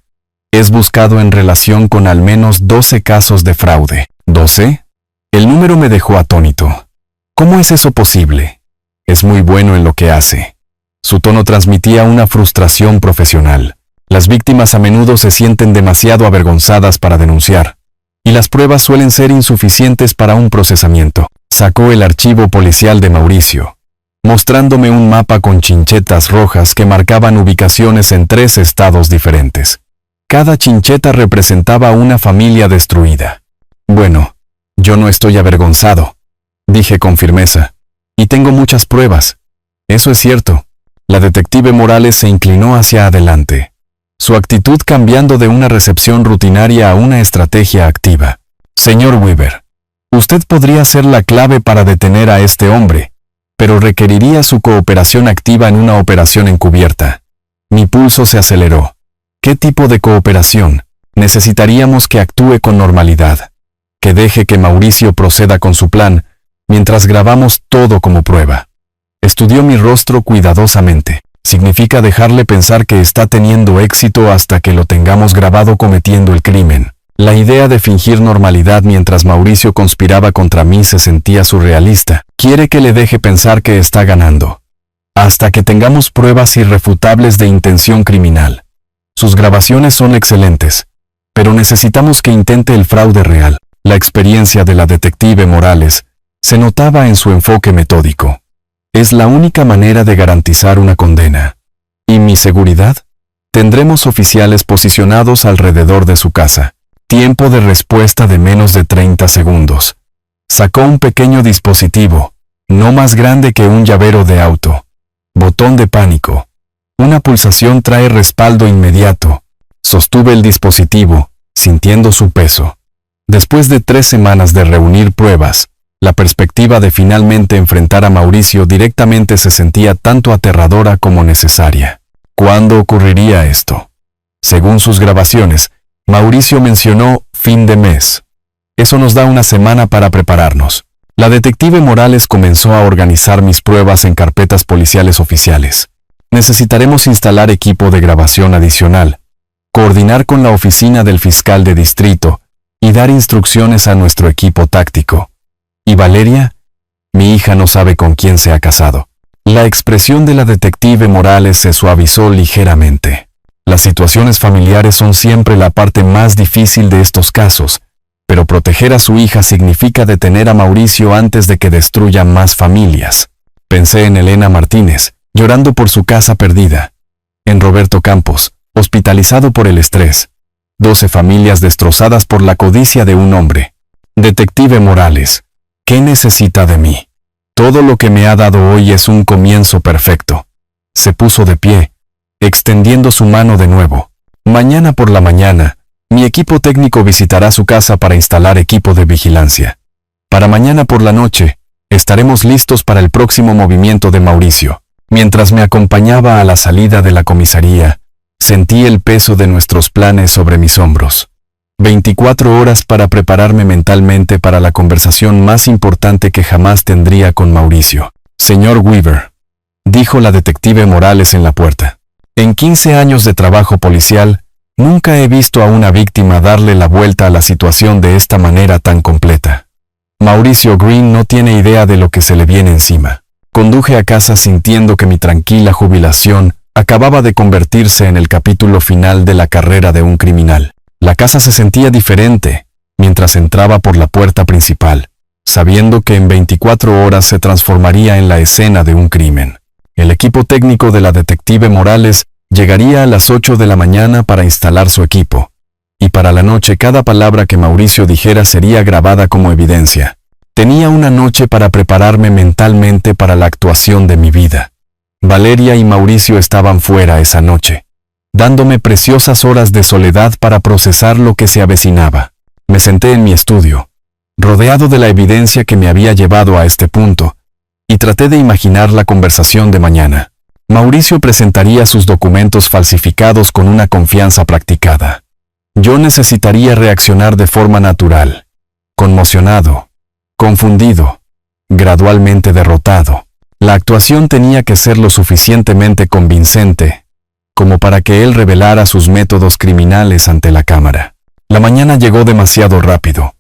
Es buscado en relación con al menos 12 casos de fraude. ¿12? El número me dejó atónito. ¿Cómo es eso posible? Es muy bueno en lo que hace. Su tono transmitía una frustración profesional. Las víctimas a menudo se sienten demasiado avergonzadas para denunciar, y las pruebas suelen ser insuficientes para un procesamiento. Sacó el archivo policial de Mauricio, mostrándome un mapa con chinchetas rojas que marcaban ubicaciones en 3 estados diferentes. Cada chincheta representaba una familia destruida. Bueno, yo no estoy avergonzado, dije con firmeza, y tengo muchas pruebas. Eso es cierto. La detective Morales se inclinó hacia adelante, su actitud cambiando de una recepción rutinaria a una estrategia activa. Señor Weaver, usted podría ser la clave para detener a este hombre, pero requeriría su cooperación activa en una operación encubierta. Mi pulso se aceleró. ¿Qué tipo de cooperación? Necesitaríamos que actúe con normalidad, que deje que Mauricio proceda con su plan, mientras grabamos todo como prueba. Estudió mi rostro cuidadosamente. Significa dejarle pensar que está teniendo éxito hasta que lo tengamos grabado cometiendo el crimen. La idea de fingir normalidad mientras Mauricio conspiraba contra mí se sentía surrealista. Quiere que le deje pensar que está ganando, hasta que tengamos pruebas irrefutables de intención criminal. Sus grabaciones son excelentes, pero necesitamos que intente el fraude real. La experiencia de la detective Morales se notaba en su enfoque metódico. Es la única manera de garantizar una condena. ¿Y mi seguridad? Tendremos oficiales posicionados alrededor de su casa. Tiempo de respuesta de menos de 30 segundos. Sacó un pequeño dispositivo, no más grande que un llavero de auto. Botón de pánico. Una pulsación trae respaldo inmediato. Sostuve el dispositivo, sintiendo su peso. Después de 3 semanas de reunir pruebas, la perspectiva de finalmente enfrentar a Mauricio directamente se sentía tanto aterradora como necesaria. ¿Cuándo ocurriría esto? Según sus grabaciones, Mauricio mencionó fin de mes. Eso nos da una semana para prepararnos. La detective Morales comenzó a organizar mis pruebas en carpetas policiales oficiales. Necesitaremos instalar equipo de grabación adicional, coordinar con la oficina del fiscal de distrito y dar instrucciones a nuestro equipo táctico. ¿Y Valeria? Mi hija no sabe con quién se ha casado. La expresión de la detective Morales se suavizó ligeramente. Las situaciones familiares son siempre la parte más difícil de estos casos, pero proteger a su hija significa detener a Mauricio antes de que destruya más familias. Pensé en Elena Martínez, llorando por su casa perdida. En Roberto Campos, hospitalizado por el estrés. 12 familias destrozadas por la codicia de un hombre. Detective Morales, ¿qué necesita de mí? Todo lo que me ha dado hoy es un comienzo perfecto. Se puso de pie, extendiendo su mano de nuevo. Mañana por la mañana, mi equipo técnico visitará su casa para instalar equipo de vigilancia. Para mañana por la noche, estaremos listos para el próximo movimiento de Mauricio. Mientras me acompañaba a la salida de la comisaría, sentí el peso de nuestros planes sobre mis hombros. 24 horas para prepararme mentalmente para la conversación más importante que jamás tendría con Mauricio. Señor Weaver, dijo la detective Morales en la puerta. En 15 años de trabajo policial, nunca he visto a una víctima darle la vuelta a la situación de esta manera tan completa. Mauricio Green no tiene idea de lo que se le viene encima. Conduje a casa sintiendo que mi tranquila jubilación acababa de convertirse en el capítulo final de la carrera de un criminal. La casa se sentía diferente mientras entraba por la puerta principal, sabiendo que en 24 horas se transformaría en la escena de un crimen. El equipo técnico de la detective Morales llegaría a las 8 de la mañana para instalar su equipo, y para la noche cada palabra que Mauricio dijera sería grabada como evidencia. Tenía una noche para prepararme mentalmente para la actuación de mi vida. Valeria y Mauricio estaban fuera esa noche, dándome preciosas horas de soledad para procesar lo que se avecinaba. Me senté en mi estudio, rodeado de la evidencia que me había llevado a este punto, y traté de imaginar la conversación de mañana. Mauricio presentaría sus documentos falsificados con una confianza practicada. Yo necesitaría reaccionar de forma natural, conmocionado, confundido, gradualmente derrotado. La actuación tenía que ser lo suficientemente convincente como para que él revelara sus métodos criminales ante la cámara. La mañana llegó demasiado rápido.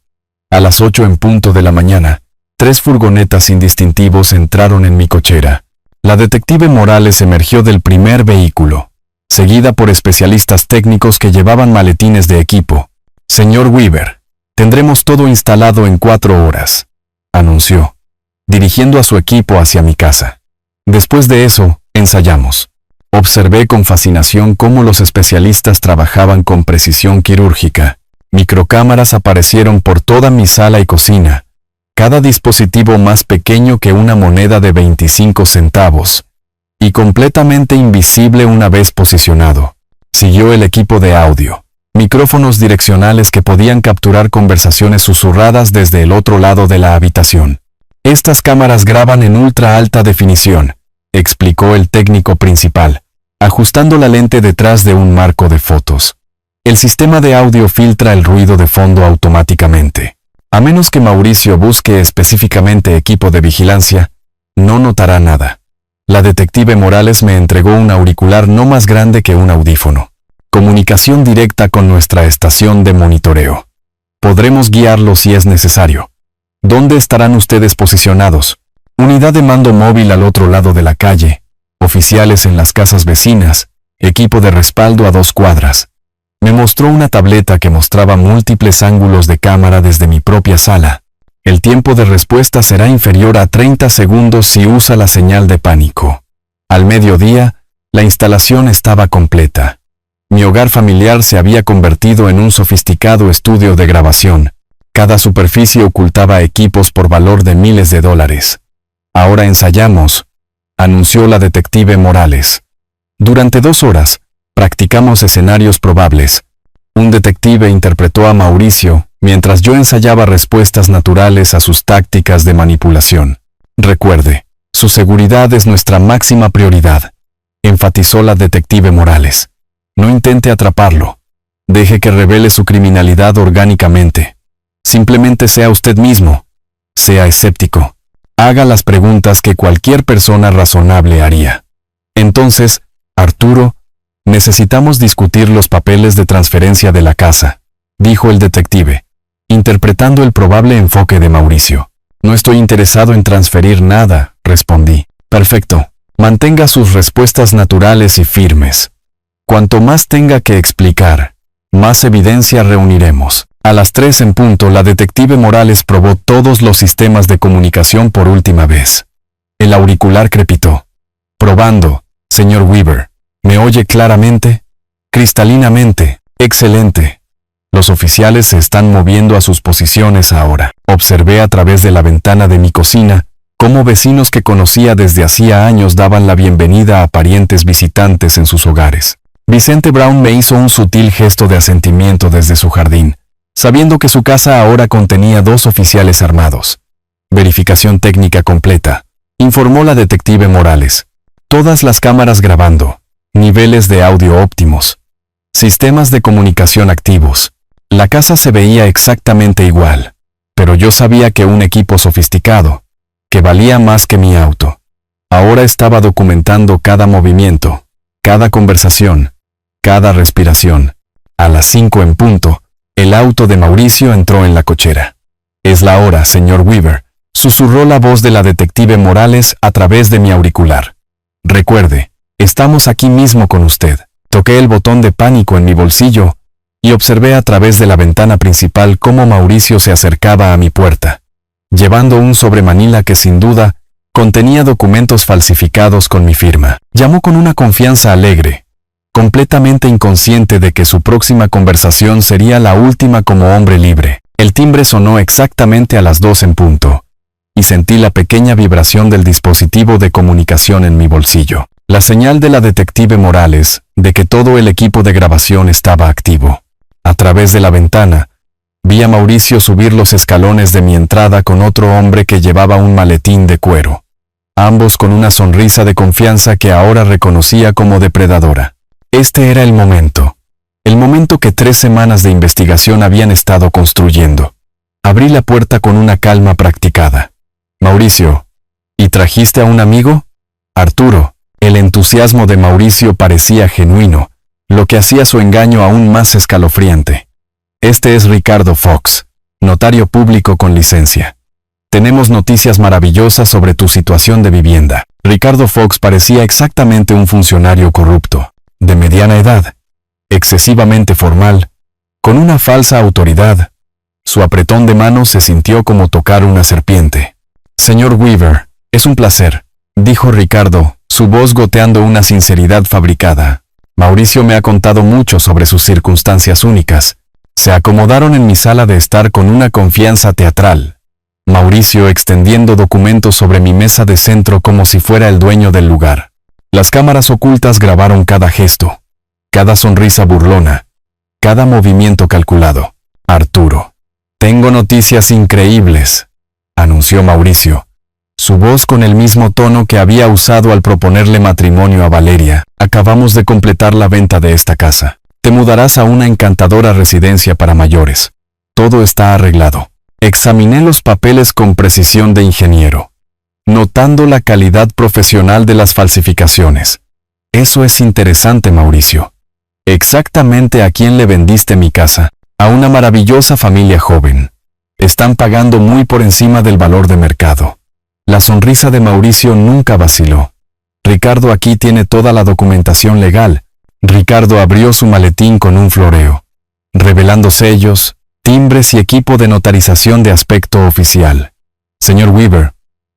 A las 8 en punto de la mañana, 3 furgonetas sin distintivos entraron en mi cochera. La detective Morales emergió del primer vehículo, seguida por especialistas técnicos que llevaban maletines de equipo. «Señor Weaver, tendremos todo instalado en 4 horas», anunció, dirigiendo a su equipo hacia mi casa. Después de eso, ensayamos. Observé con fascinación cómo los especialistas trabajaban con precisión quirúrgica. Microcámaras aparecieron por toda mi sala y cocina, cada dispositivo más pequeño que una moneda de 25 centavos, y completamente invisible una vez posicionado. Siguió el equipo de audio, micrófonos direccionales que podían capturar conversaciones susurradas desde el otro lado de la habitación. «Estas cámaras graban en ultra alta definición», explicó el técnico principal, ajustando la lente detrás de un marco de fotos. «El sistema de audio filtra el ruido de fondo automáticamente. A menos que Mauricio busque específicamente equipo de vigilancia, no notará nada». La detective Morales me entregó un auricular no más grande que un audífono. «Comunicación directa con nuestra estación de monitoreo. Podremos guiarlo si es necesario. ¿Dónde estarán ustedes posicionados? Unidad de mando móvil al otro lado de la calle, oficiales en las casas vecinas, equipo de respaldo a 2 cuadras». Me mostró una tableta que mostraba múltiples ángulos de cámara desde mi propia sala. El tiempo de respuesta será inferior a 30 segundos si usa la señal de pánico. Al mediodía, la instalación estaba completa. Mi hogar familiar se había convertido en un sofisticado estudio de grabación. Cada superficie ocultaba equipos por valor de miles de dólares. «Ahora ensayamos», anunció la detective Morales. Durante 2 horas, practicamos escenarios probables. Un detective interpretó a Mauricio, mientras yo ensayaba respuestas naturales a sus tácticas de manipulación. «Recuerde, su seguridad es nuestra máxima prioridad», enfatizó la detective Morales. «No intente atraparlo. Deje que revele su criminalidad orgánicamente. Simplemente sea usted mismo. Sea escéptico. Haga las preguntas que cualquier persona razonable haría. Entonces, Arturo, necesitamos discutir los papeles de transferencia de la casa», dijo el detective, interpretando el probable enfoque de Mauricio. «No estoy interesado en transferir nada», respondí. «Perfecto. Mantenga sus respuestas naturales y firmes. Cuanto más tenga que explicar, más evidencia reuniremos». A las 3 en punto, la detective Morales probó todos los sistemas de comunicación por última vez. El auricular crepitó. «Probando, señor Weaver. ¿Me oye claramente?» «Cristalinamente. Excelente. Los oficiales se están moviendo a sus posiciones ahora». Observé a través de la ventana de mi cocina cómo vecinos que conocía desde hacía años daban la bienvenida a parientes visitantes en sus hogares. Vicente Brown me hizo un sutil gesto de asentimiento desde su jardín, sabiendo que su casa ahora contenía 2 oficiales armados. «Verificación técnica completa», informó la detective Morales. «Todas las cámaras grabando. Niveles de audio óptimos. Sistemas de comunicación activos». La casa se veía exactamente igual, pero yo sabía que un equipo sofisticado, que valía más que mi auto, ahora estaba documentando cada movimiento, cada conversación, cada respiración. A las 5 en punto, el auto de Mauricio entró en la cochera. «Es la hora, señor Weaver», susurró la voz de la detective Morales a través de mi auricular. «Recuerde, estamos aquí mismo con usted». Toqué el botón de pánico en mi bolsillo y observé a través de la ventana principal cómo Mauricio se acercaba a mi puerta, llevando un sobremanila que sin duda contenía documentos falsificados con mi firma. Llamó con una confianza alegre, completamente inconsciente de que su próxima conversación sería la última como hombre libre. El timbre sonó exactamente a las 2 en punto, y sentí la pequeña vibración del dispositivo de comunicación en mi bolsillo. La señal de la detective Morales de que todo el equipo de grabación estaba activo. A través de la ventana, vi a Mauricio subir los escalones de mi entrada con otro hombre que llevaba un maletín de cuero, ambos con una sonrisa de confianza que ahora reconocía como depredadora. Este era el momento que 3 semanas de investigación habían estado construyendo. Abrí la puerta con una calma practicada. Mauricio, ¿y trajiste a un amigo? Arturo. El entusiasmo de Mauricio parecía genuino, lo que hacía su engaño aún más escalofriante. Este es Ricardo Fox, notario público con licencia. Tenemos noticias maravillosas sobre tu situación de vivienda. Ricardo Fox parecía exactamente un funcionario corrupto, de mediana edad, excesivamente formal, con una falsa autoridad. Su apretón de manos se sintió como tocar una serpiente. Señor Weaver, es un placer, dijo Ricardo, su voz goteando una sinceridad fabricada. Mauricio me ha contado mucho sobre sus circunstancias únicas. Se acomodaron en mi sala de estar con una confianza teatral. Mauricio extendiendo documentos sobre mi mesa de centro como si fuera el dueño del lugar. Las cámaras ocultas grabaron cada gesto, cada sonrisa burlona, cada movimiento calculado. Arturo. Tengo noticias increíbles, anunció Mauricio, su voz con el mismo tono que había usado al proponerle matrimonio a Valeria. Acabamos de completar la venta de esta casa. Te mudarás a una encantadora residencia para mayores. Todo está arreglado. Examiné los papeles con precisión de ingeniero, notando la calidad profesional de las falsificaciones. Eso es interesante, Mauricio. Exactamente a quién le vendiste mi casa. A una maravillosa familia joven. Están pagando muy por encima del valor de mercado. La sonrisa de Mauricio nunca vaciló. Ricardo, aquí tiene toda la documentación legal. Ricardo abrió su maletín con un floreo, revelando sellos, timbres y equipo de notarización de aspecto oficial. Señor Weaver,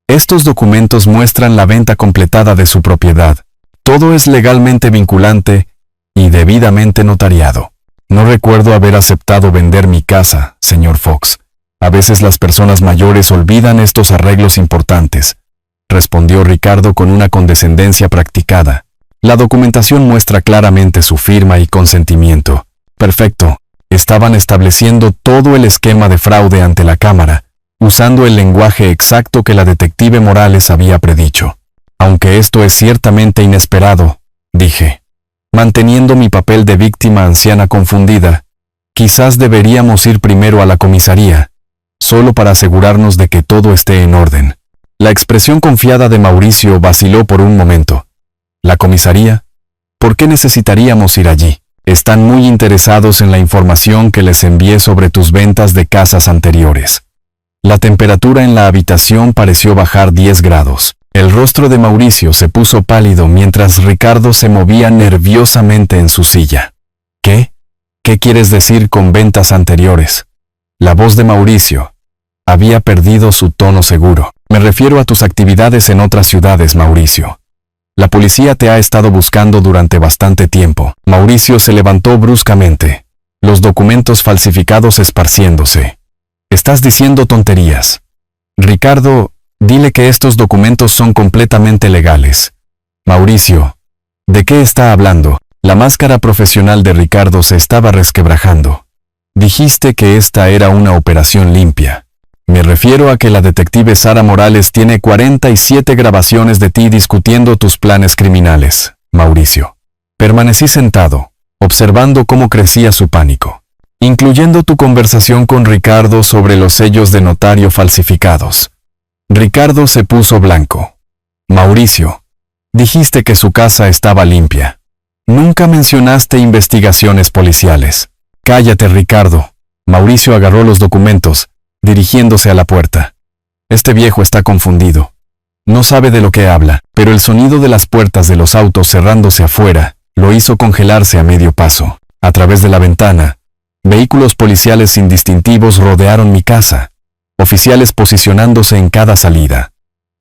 estos documentos muestran la venta completada de su propiedad. Todo es legalmente vinculante y debidamente notariado. No recuerdo haber aceptado vender mi casa, señor Fox. A veces las personas mayores olvidan estos arreglos importantes, respondió Ricardo con una condescendencia practicada. La documentación muestra claramente su firma y consentimiento. Perfecto. Estaban estableciendo todo el esquema de fraude ante la cámara, usando el lenguaje exacto que la detective Morales había predicho. Aunque esto es ciertamente inesperado, dije, manteniendo mi papel de víctima anciana confundida, quizás deberíamos ir primero a la comisaría, solo para asegurarnos de que todo esté en orden. La expresión confiada de Mauricio vaciló por un momento. ¿La comisaría? ¿Por qué necesitaríamos ir allí? Están muy interesados en la información que les envié sobre tus ventas de casas anteriores. La temperatura en la habitación pareció bajar 10 grados. El rostro de Mauricio se puso pálido mientras Ricardo se movía nerviosamente en su silla. ¿Qué? ¿Qué quieres decir con ventas anteriores? La voz de Mauricio había perdido su tono seguro. Me refiero a tus actividades en otras ciudades, Mauricio. La policía te ha estado buscando durante bastante tiempo. Mauricio se levantó bruscamente, los documentos falsificados esparciéndose. Estás diciendo tonterías. Ricardo, dile que estos documentos son completamente legales. Mauricio, ¿de qué está hablando? La máscara profesional de Ricardo se estaba resquebrajando. Dijiste que esta era una operación limpia. Me refiero a que la detective Sara Morales tiene 47 grabaciones de ti discutiendo tus planes criminales, Mauricio. Permanecí sentado, observando cómo crecía su pánico, incluyendo tu conversación con Ricardo sobre los sellos de notario falsificados. Ricardo se puso blanco. Mauricio, dijiste que su casa estaba limpia. Nunca mencionaste investigaciones policiales. Cállate, Ricardo. Mauricio agarró los documentos, dirigiéndose a la puerta. Este viejo está confundido. No sabe de lo que habla, pero el sonido de las puertas de los autos cerrándose afuera lo hizo congelarse a medio paso. A través de la ventana, Vehículos policiales sin distintivos rodearon mi casa, oficiales posicionándose en cada salida.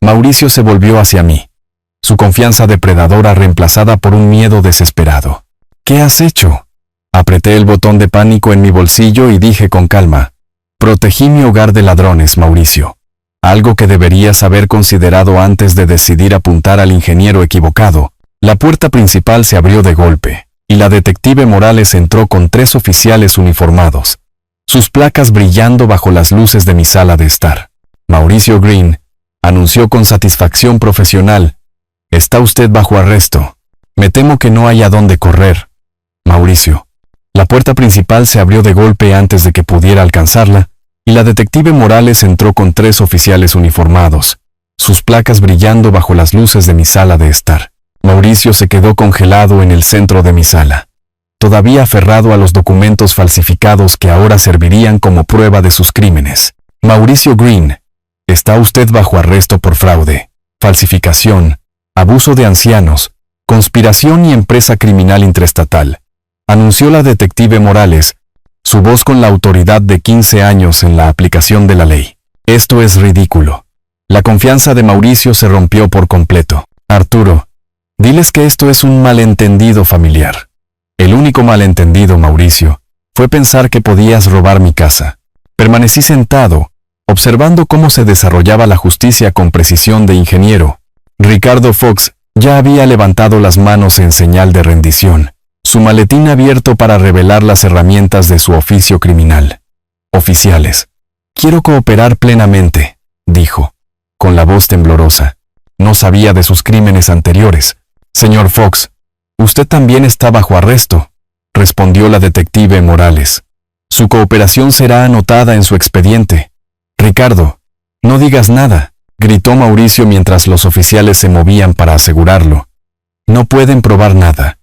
Mauricio se volvió hacia mí, su confianza depredadora reemplazada por un miedo desesperado. ¿Qué has hecho? Apreté el botón de pánico en mi bolsillo y dije con calma: protegí mi hogar de ladrones, Mauricio. Algo que deberías haber considerado antes de decidir apuntar al ingeniero equivocado. La puerta principal se abrió de golpe, y la detective Morales entró con 3 oficiales uniformados, sus placas brillando bajo las luces de mi sala de estar. Mauricio Green, anunció con satisfacción profesional: está usted bajo arresto. Me temo que no hay a dónde correr, Mauricio. La puerta principal se abrió de golpe antes de que pudiera alcanzarla, y la detective Morales entró con 3 oficiales uniformados, sus placas brillando bajo las luces de mi sala de estar. Mauricio se quedó congelado en el centro de mi sala, todavía aferrado a los documentos falsificados que ahora servirían como prueba de sus crímenes. Mauricio Green, está usted bajo arresto por fraude, falsificación, abuso de ancianos, conspiración y empresa criminal intraestatal, anunció la detective Morales, su voz con la autoridad de 15 años en la aplicación de la ley. Esto es ridículo. La confianza de Mauricio se rompió por completo. Arturo, diles que esto es un malentendido familiar. El único malentendido, Mauricio, fue pensar que podías robar mi casa. Permanecí sentado, observando cómo se desarrollaba la justicia con precisión de ingeniero. Ricardo Fox ya había levantado las manos en señal de rendición, su maletín abierto para revelar las herramientas de su oficio criminal. Oficiales, quiero cooperar plenamente, dijo, con la voz temblorosa. No sabía de sus crímenes anteriores. Señor Fox, usted también está bajo arresto, respondió la detective Morales. Su cooperación será anotada en su expediente. Ricardo, no digas nada, gritó Mauricio mientras los oficiales se movían para asegurarlo. No pueden probar nada,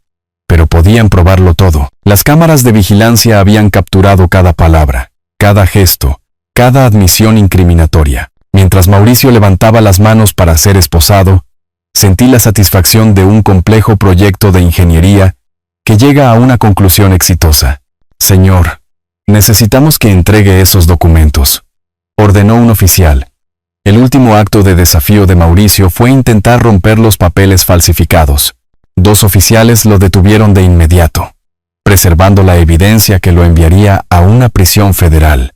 pero podían probarlo todo. Las cámaras de vigilancia habían capturado cada palabra, cada gesto, cada admisión incriminatoria. Mientras Mauricio levantaba las manos para ser esposado, sentí la satisfacción de un complejo proyecto de ingeniería que llega a una conclusión exitosa. Señor, necesitamos que entregue esos documentos, ordenó un oficial. El último acto de desafío de Mauricio fue intentar romper los papeles falsificados. 2 oficiales lo detuvieron de inmediato, preservando la evidencia que lo enviaría a una prisión federal.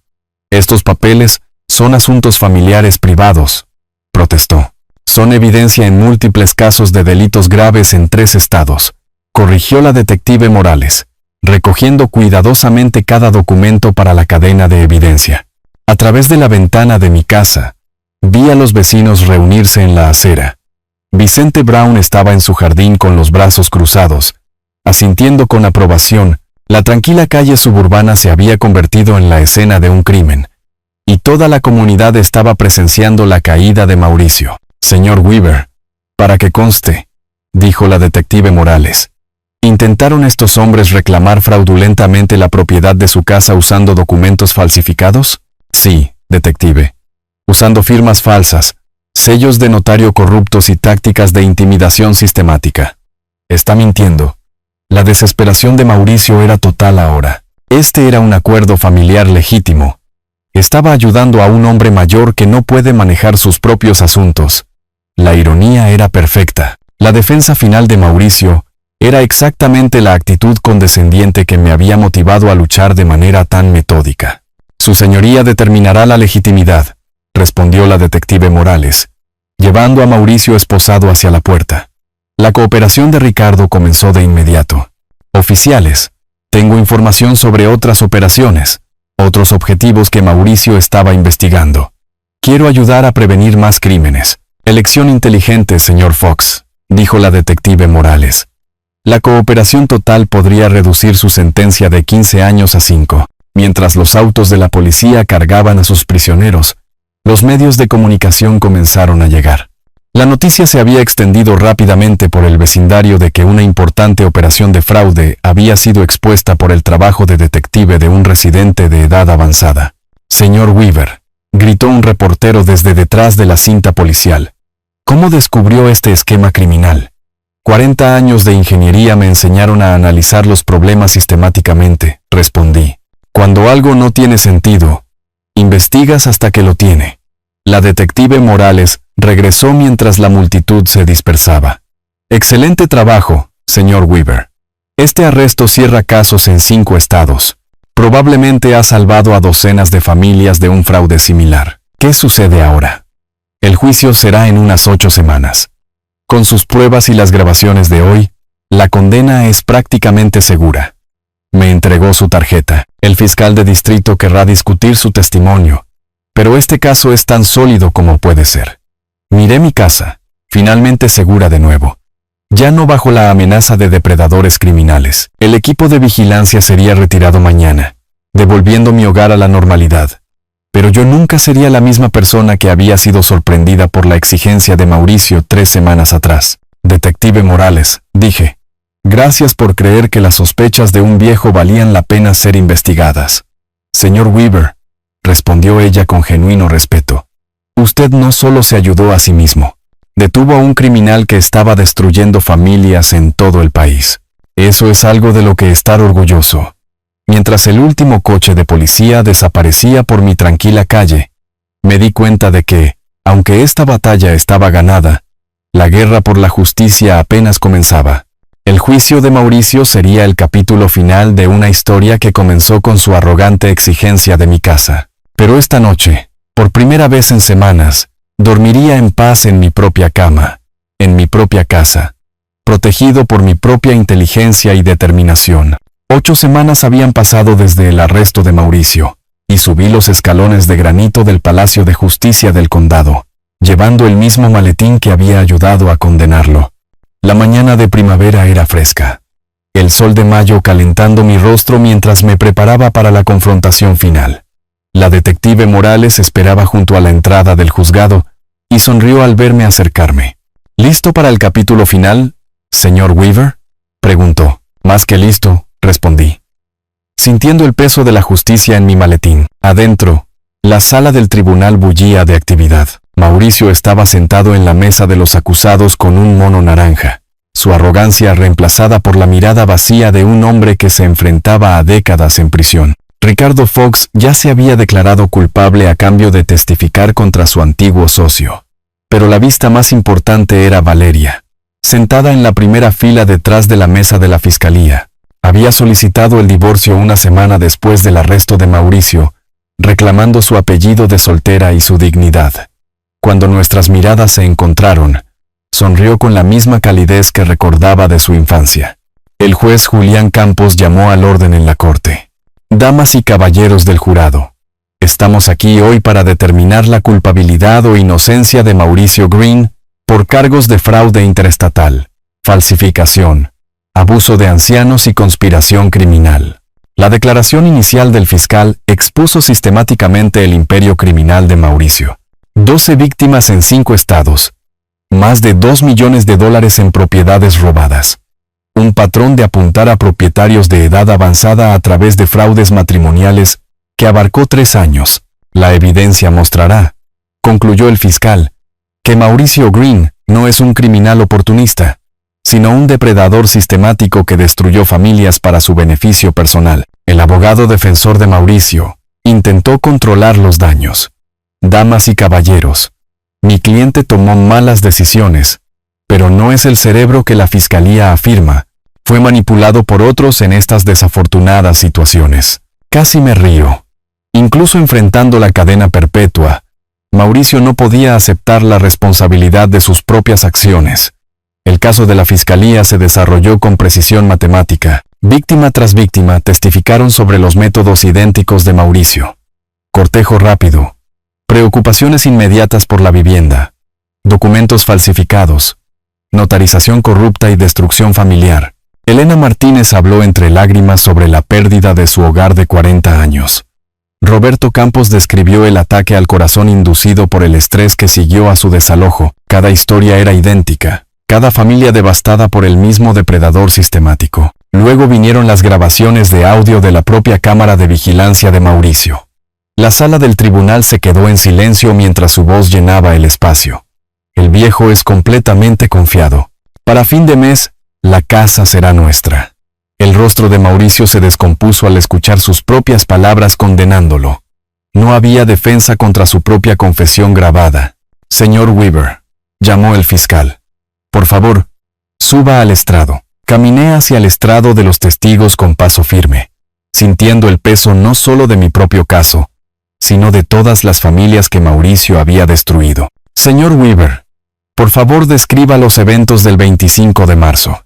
Estos papeles son asuntos familiares privados, protestó. Son evidencia en múltiples casos de delitos graves en 3 estados, corrigió la detective Morales, recogiendo cuidadosamente cada documento para la cadena de evidencia. A través de la ventana de mi casa, vi a los vecinos reunirse en la acera. Vicente Brown estaba en su jardín con los brazos cruzados, asintiendo con aprobación. La tranquila calle suburbana se había convertido en la escena de un crimen, y toda la comunidad estaba presenciando la caída de Mauricio. Señor Weaver, para que conste, dijo la detective Morales, ¿intentaron estos hombres reclamar fraudulentamente la propiedad de su casa usando documentos falsificados? Sí, detective. Usando firmas falsas, sellos de notario corruptos y tácticas de intimidación sistemática. Está mintiendo. La desesperación de Mauricio era total ahora. Este era un acuerdo familiar legítimo. Estaba ayudando a un hombre mayor que no puede manejar sus propios asuntos. La ironía era perfecta. La defensa final de Mauricio era exactamente la actitud condescendiente que me había motivado a luchar de manera tan metódica. Su señoría determinará la legitimidad, respondió la detective Morales, llevando a Mauricio esposado hacia la puerta. La cooperación de Ricardo comenzó de inmediato. Oficiales, tengo información sobre otras operaciones, otros objetivos que Mauricio estaba investigando. Quiero ayudar a prevenir más crímenes. Elección inteligente, señor Fox, dijo la detective Morales. La cooperación total podría reducir su sentencia de 15 años a 5. Mientras los autos de la policía cargaban a sus prisioneros, los medios de comunicación comenzaron a llegar. La noticia se había extendido rápidamente por el vecindario de que una importante operación de fraude había sido expuesta por el trabajo de detective de un residente de edad avanzada. Señor Weaver, gritó un reportero desde detrás de la cinta policial. ¿Cómo descubrió este esquema criminal? 40 años de ingeniería me enseñaron a analizar los problemas sistemáticamente, respondí. Cuando algo no tiene sentido, investigas hasta que lo tiene. La detective Morales regresó mientras la multitud se dispersaba. Excelente trabajo, señor Weaver. Este arresto cierra casos en 5 estados. Probablemente ha salvado a docenas de familias de un fraude similar. ¿Qué sucede ahora? El juicio será en unas 8 semanas. Con sus pruebas y las grabaciones de hoy, la condena es prácticamente segura. Me entregó su tarjeta. El fiscal de distrito querrá discutir su testimonio, pero este caso es tan sólido como puede ser. Miré mi casa, finalmente segura de nuevo. Ya no bajo la amenaza de depredadores criminales. El equipo de vigilancia sería retirado mañana, devolviendo mi hogar a la normalidad. Pero yo nunca sería la misma persona que había sido sorprendida por la exigencia de Mauricio 3 semanas atrás. Detective Morales, dije. Gracias por creer que las sospechas de un viejo valían la pena ser investigadas. Señor Weaver, respondió ella con genuino respeto. Usted no solo se ayudó a sí mismo. Detuvo a un criminal que estaba destruyendo familias en todo el país. Eso es algo de lo que estar orgulloso. Mientras el último coche de policía desaparecía por mi tranquila calle, me di cuenta de que, aunque esta batalla estaba ganada, la guerra por la justicia apenas comenzaba. El juicio de Mauricio sería el capítulo final de una historia que comenzó con su arrogante exigencia de mi casa. Pero esta noche, por primera vez en semanas, dormiría en paz en mi propia cama, en mi propia casa, protegido por mi propia inteligencia y determinación. 8 semanas habían pasado desde el arresto de Mauricio, y subí los escalones de granito del Palacio de Justicia del Condado, llevando el mismo maletín que había ayudado a condenarlo. La mañana de primavera era fresca. El sol de mayo calentando mi rostro mientras me preparaba para la confrontación final. La detective Morales esperaba junto a la entrada del juzgado y sonrió al verme acercarme. ¿Listo para el capítulo final, señor Weaver?, preguntó. Más que listo, respondí, sintiendo el peso de la justicia en mi maletín. Adentro, la sala del tribunal bullía de actividad. Mauricio estaba sentado en la mesa de los acusados con un mono naranja, su arrogancia reemplazada por la mirada vacía de un hombre que se enfrentaba a décadas en prisión. Ricardo Fox ya se había declarado culpable a cambio de testificar contra su antiguo socio. Pero la vista más importante era Valeria, sentada en la primera fila detrás de la mesa de la fiscalía. Había solicitado el divorcio una semana después del arresto de Mauricio, reclamando su apellido de soltera y su dignidad. Cuando nuestras miradas se encontraron, sonrió con la misma calidez que recordaba de su infancia. El juez Julián Campos llamó al orden en la corte. Damas y caballeros del jurado, estamos aquí hoy para determinar la culpabilidad o inocencia de Mauricio Green por cargos de fraude interestatal, falsificación, abuso de ancianos y conspiración criminal. La declaración inicial del fiscal expuso sistemáticamente el imperio criminal de Mauricio. 12 víctimas en 5 estados. Más de $2 millones en propiedades robadas. Un patrón de apuntar a propietarios de edad avanzada a través de fraudes matrimoniales que abarcó 3 años. La evidencia mostrará, concluyó el fiscal, que Mauricio Green no es un criminal oportunista, sino un depredador sistemático que destruyó familias para su beneficio personal. El abogado defensor de Mauricio intentó controlar los daños. Damas y caballeros, mi cliente tomó malas decisiones, pero no es el cerebro que la fiscalía afirma. Fue manipulado por otros en estas desafortunadas situaciones. Casi me río. Incluso enfrentando la cadena perpetua, Mauricio no podía aceptar la responsabilidad de sus propias acciones. El caso de la fiscalía se desarrolló con precisión matemática. Víctima tras víctima testificaron sobre los métodos idénticos de Mauricio. Cortejo rápido. Preocupaciones inmediatas por la vivienda. Documentos falsificados. Notarización corrupta y destrucción familiar. Elena Martínez habló entre lágrimas sobre la pérdida de su hogar de 40 años. Roberto Campos describió el ataque al corazón inducido por el estrés que siguió a su desalojo. Cada historia era idéntica. Cada familia devastada por el mismo depredador sistemático. Luego vinieron las grabaciones de audio de la propia cámara de vigilancia de Mauricio. La sala del tribunal se quedó en silencio mientras su voz llenaba el espacio. El viejo es completamente confiado. Para fin de mes, la casa será nuestra. El rostro de Mauricio se descompuso al escuchar sus propias palabras condenándolo. No había defensa contra su propia confesión grabada. Señor Weaver, llamó el fiscal. Por favor, suba al estrado. Caminé hacia el estrado de los testigos con paso firme, sintiendo el peso no solo de mi propio caso, sino de todas las familias que Mauricio había destruido. Señor Weaver, por favor describa los eventos del 25 de marzo.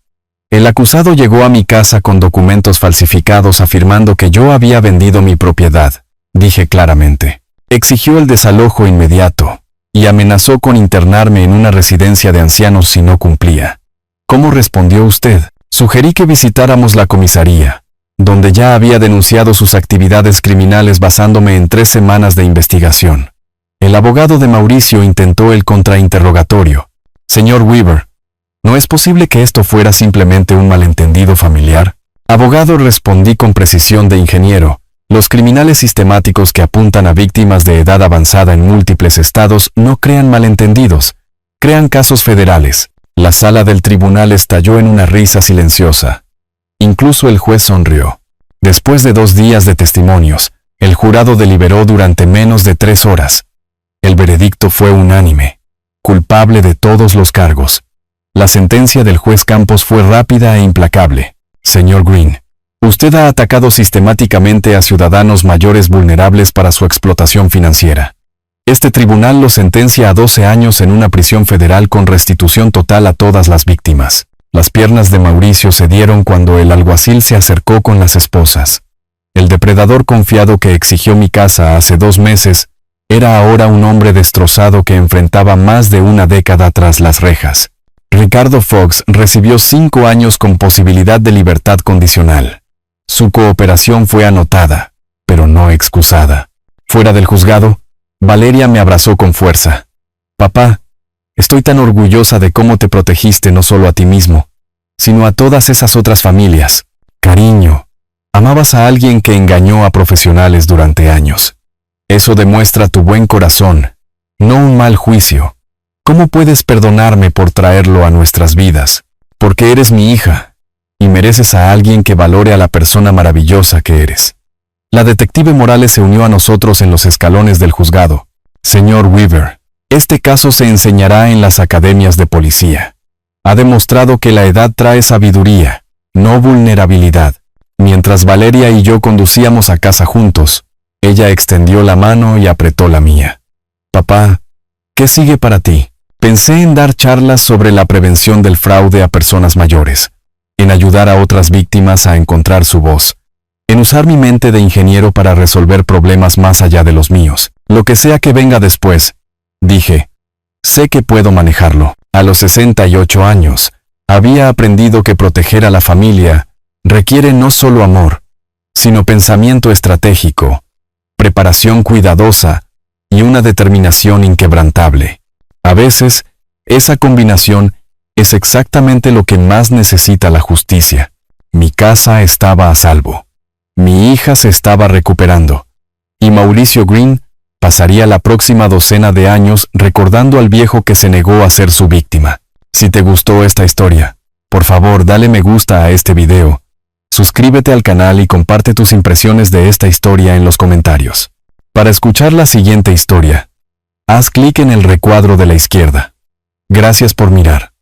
El acusado llegó a mi casa con documentos falsificados afirmando que yo había vendido mi propiedad, dije claramente. Exigió el desalojo inmediato y amenazó con internarme en una residencia de ancianos si no cumplía. ¿Cómo respondió usted? Sugerí que visitáramos la comisaría, donde ya había denunciado sus actividades criminales basándome en 3 semanas de investigación. El abogado de Mauricio intentó el contrainterrogatorio. Señor Weaver, ¿no es posible que esto fuera simplemente un malentendido familiar? Abogado, respondí con precisión de ingeniero. Los criminales sistemáticos que apuntan a víctimas de edad avanzada en múltiples estados no crean malentendidos, crean casos federales. La sala del tribunal estalló en una risa silenciosa. Incluso el juez sonrió. Después de 2 días de testimonios, el jurado deliberó durante menos de 3 horas. El veredicto fue unánime. Culpable de todos los cargos. La sentencia del juez Campos fue rápida e implacable. Señor Green, usted ha atacado sistemáticamente a ciudadanos mayores vulnerables para su explotación financiera. Este tribunal lo sentencia a 12 años en una prisión federal con restitución total a todas las víctimas. Las piernas de Mauricio cedieron cuando el alguacil se acercó con las esposas. El depredador confiado que exigió mi casa hace 2 meses era ahora un hombre destrozado que enfrentaba más de una década tras las rejas. Ricardo Fox recibió 5 años con posibilidad de libertad condicional. Su cooperación fue anotada, pero no excusada. Fuera del juzgado, Valeria me abrazó con fuerza. Papá, estoy tan orgullosa de cómo te protegiste no solo a ti mismo, sino a todas esas otras familias. Cariño, amabas a alguien que engañó a profesionales durante años. Eso demuestra tu buen corazón, no un mal juicio. ¿Cómo puedes perdonarme por traerlo a nuestras vidas? Porque eres mi hija, y mereces a alguien que valore a la persona maravillosa que eres. La detective Morales se unió a nosotros en los escalones del juzgado. Señor Weaver, este caso se enseñará en las academias de policía. Ha demostrado que la edad trae sabiduría, no vulnerabilidad. Mientras Valeria y yo conducíamos a casa juntos, ella extendió la mano y apretó la mía. Papá, ¿qué sigue para ti? Pensé en dar charlas sobre la prevención del fraude a personas mayores, en ayudar a otras víctimas a encontrar su voz, en usar mi mente de ingeniero para resolver problemas más allá de los míos. Lo que sea que venga después, dije, sé que puedo manejarlo. A los 68 años, había aprendido que proteger a la familia requiere no solo amor, sino pensamiento estratégico, preparación cuidadosa y una determinación inquebrantable. A veces, esa combinación es exactamente lo que más necesita la justicia. Mi casa estaba a salvo. Mi hija se estaba recuperando. Y Mauricio Green pasaría la próxima 12 de años recordando al viejo que se negó a ser su víctima. Si te gustó esta historia, por favor dale me gusta a este video, suscríbete al canal y comparte tus impresiones de esta historia en los comentarios. Para escuchar la siguiente historia, haz clic en el recuadro de la izquierda. Gracias por mirar.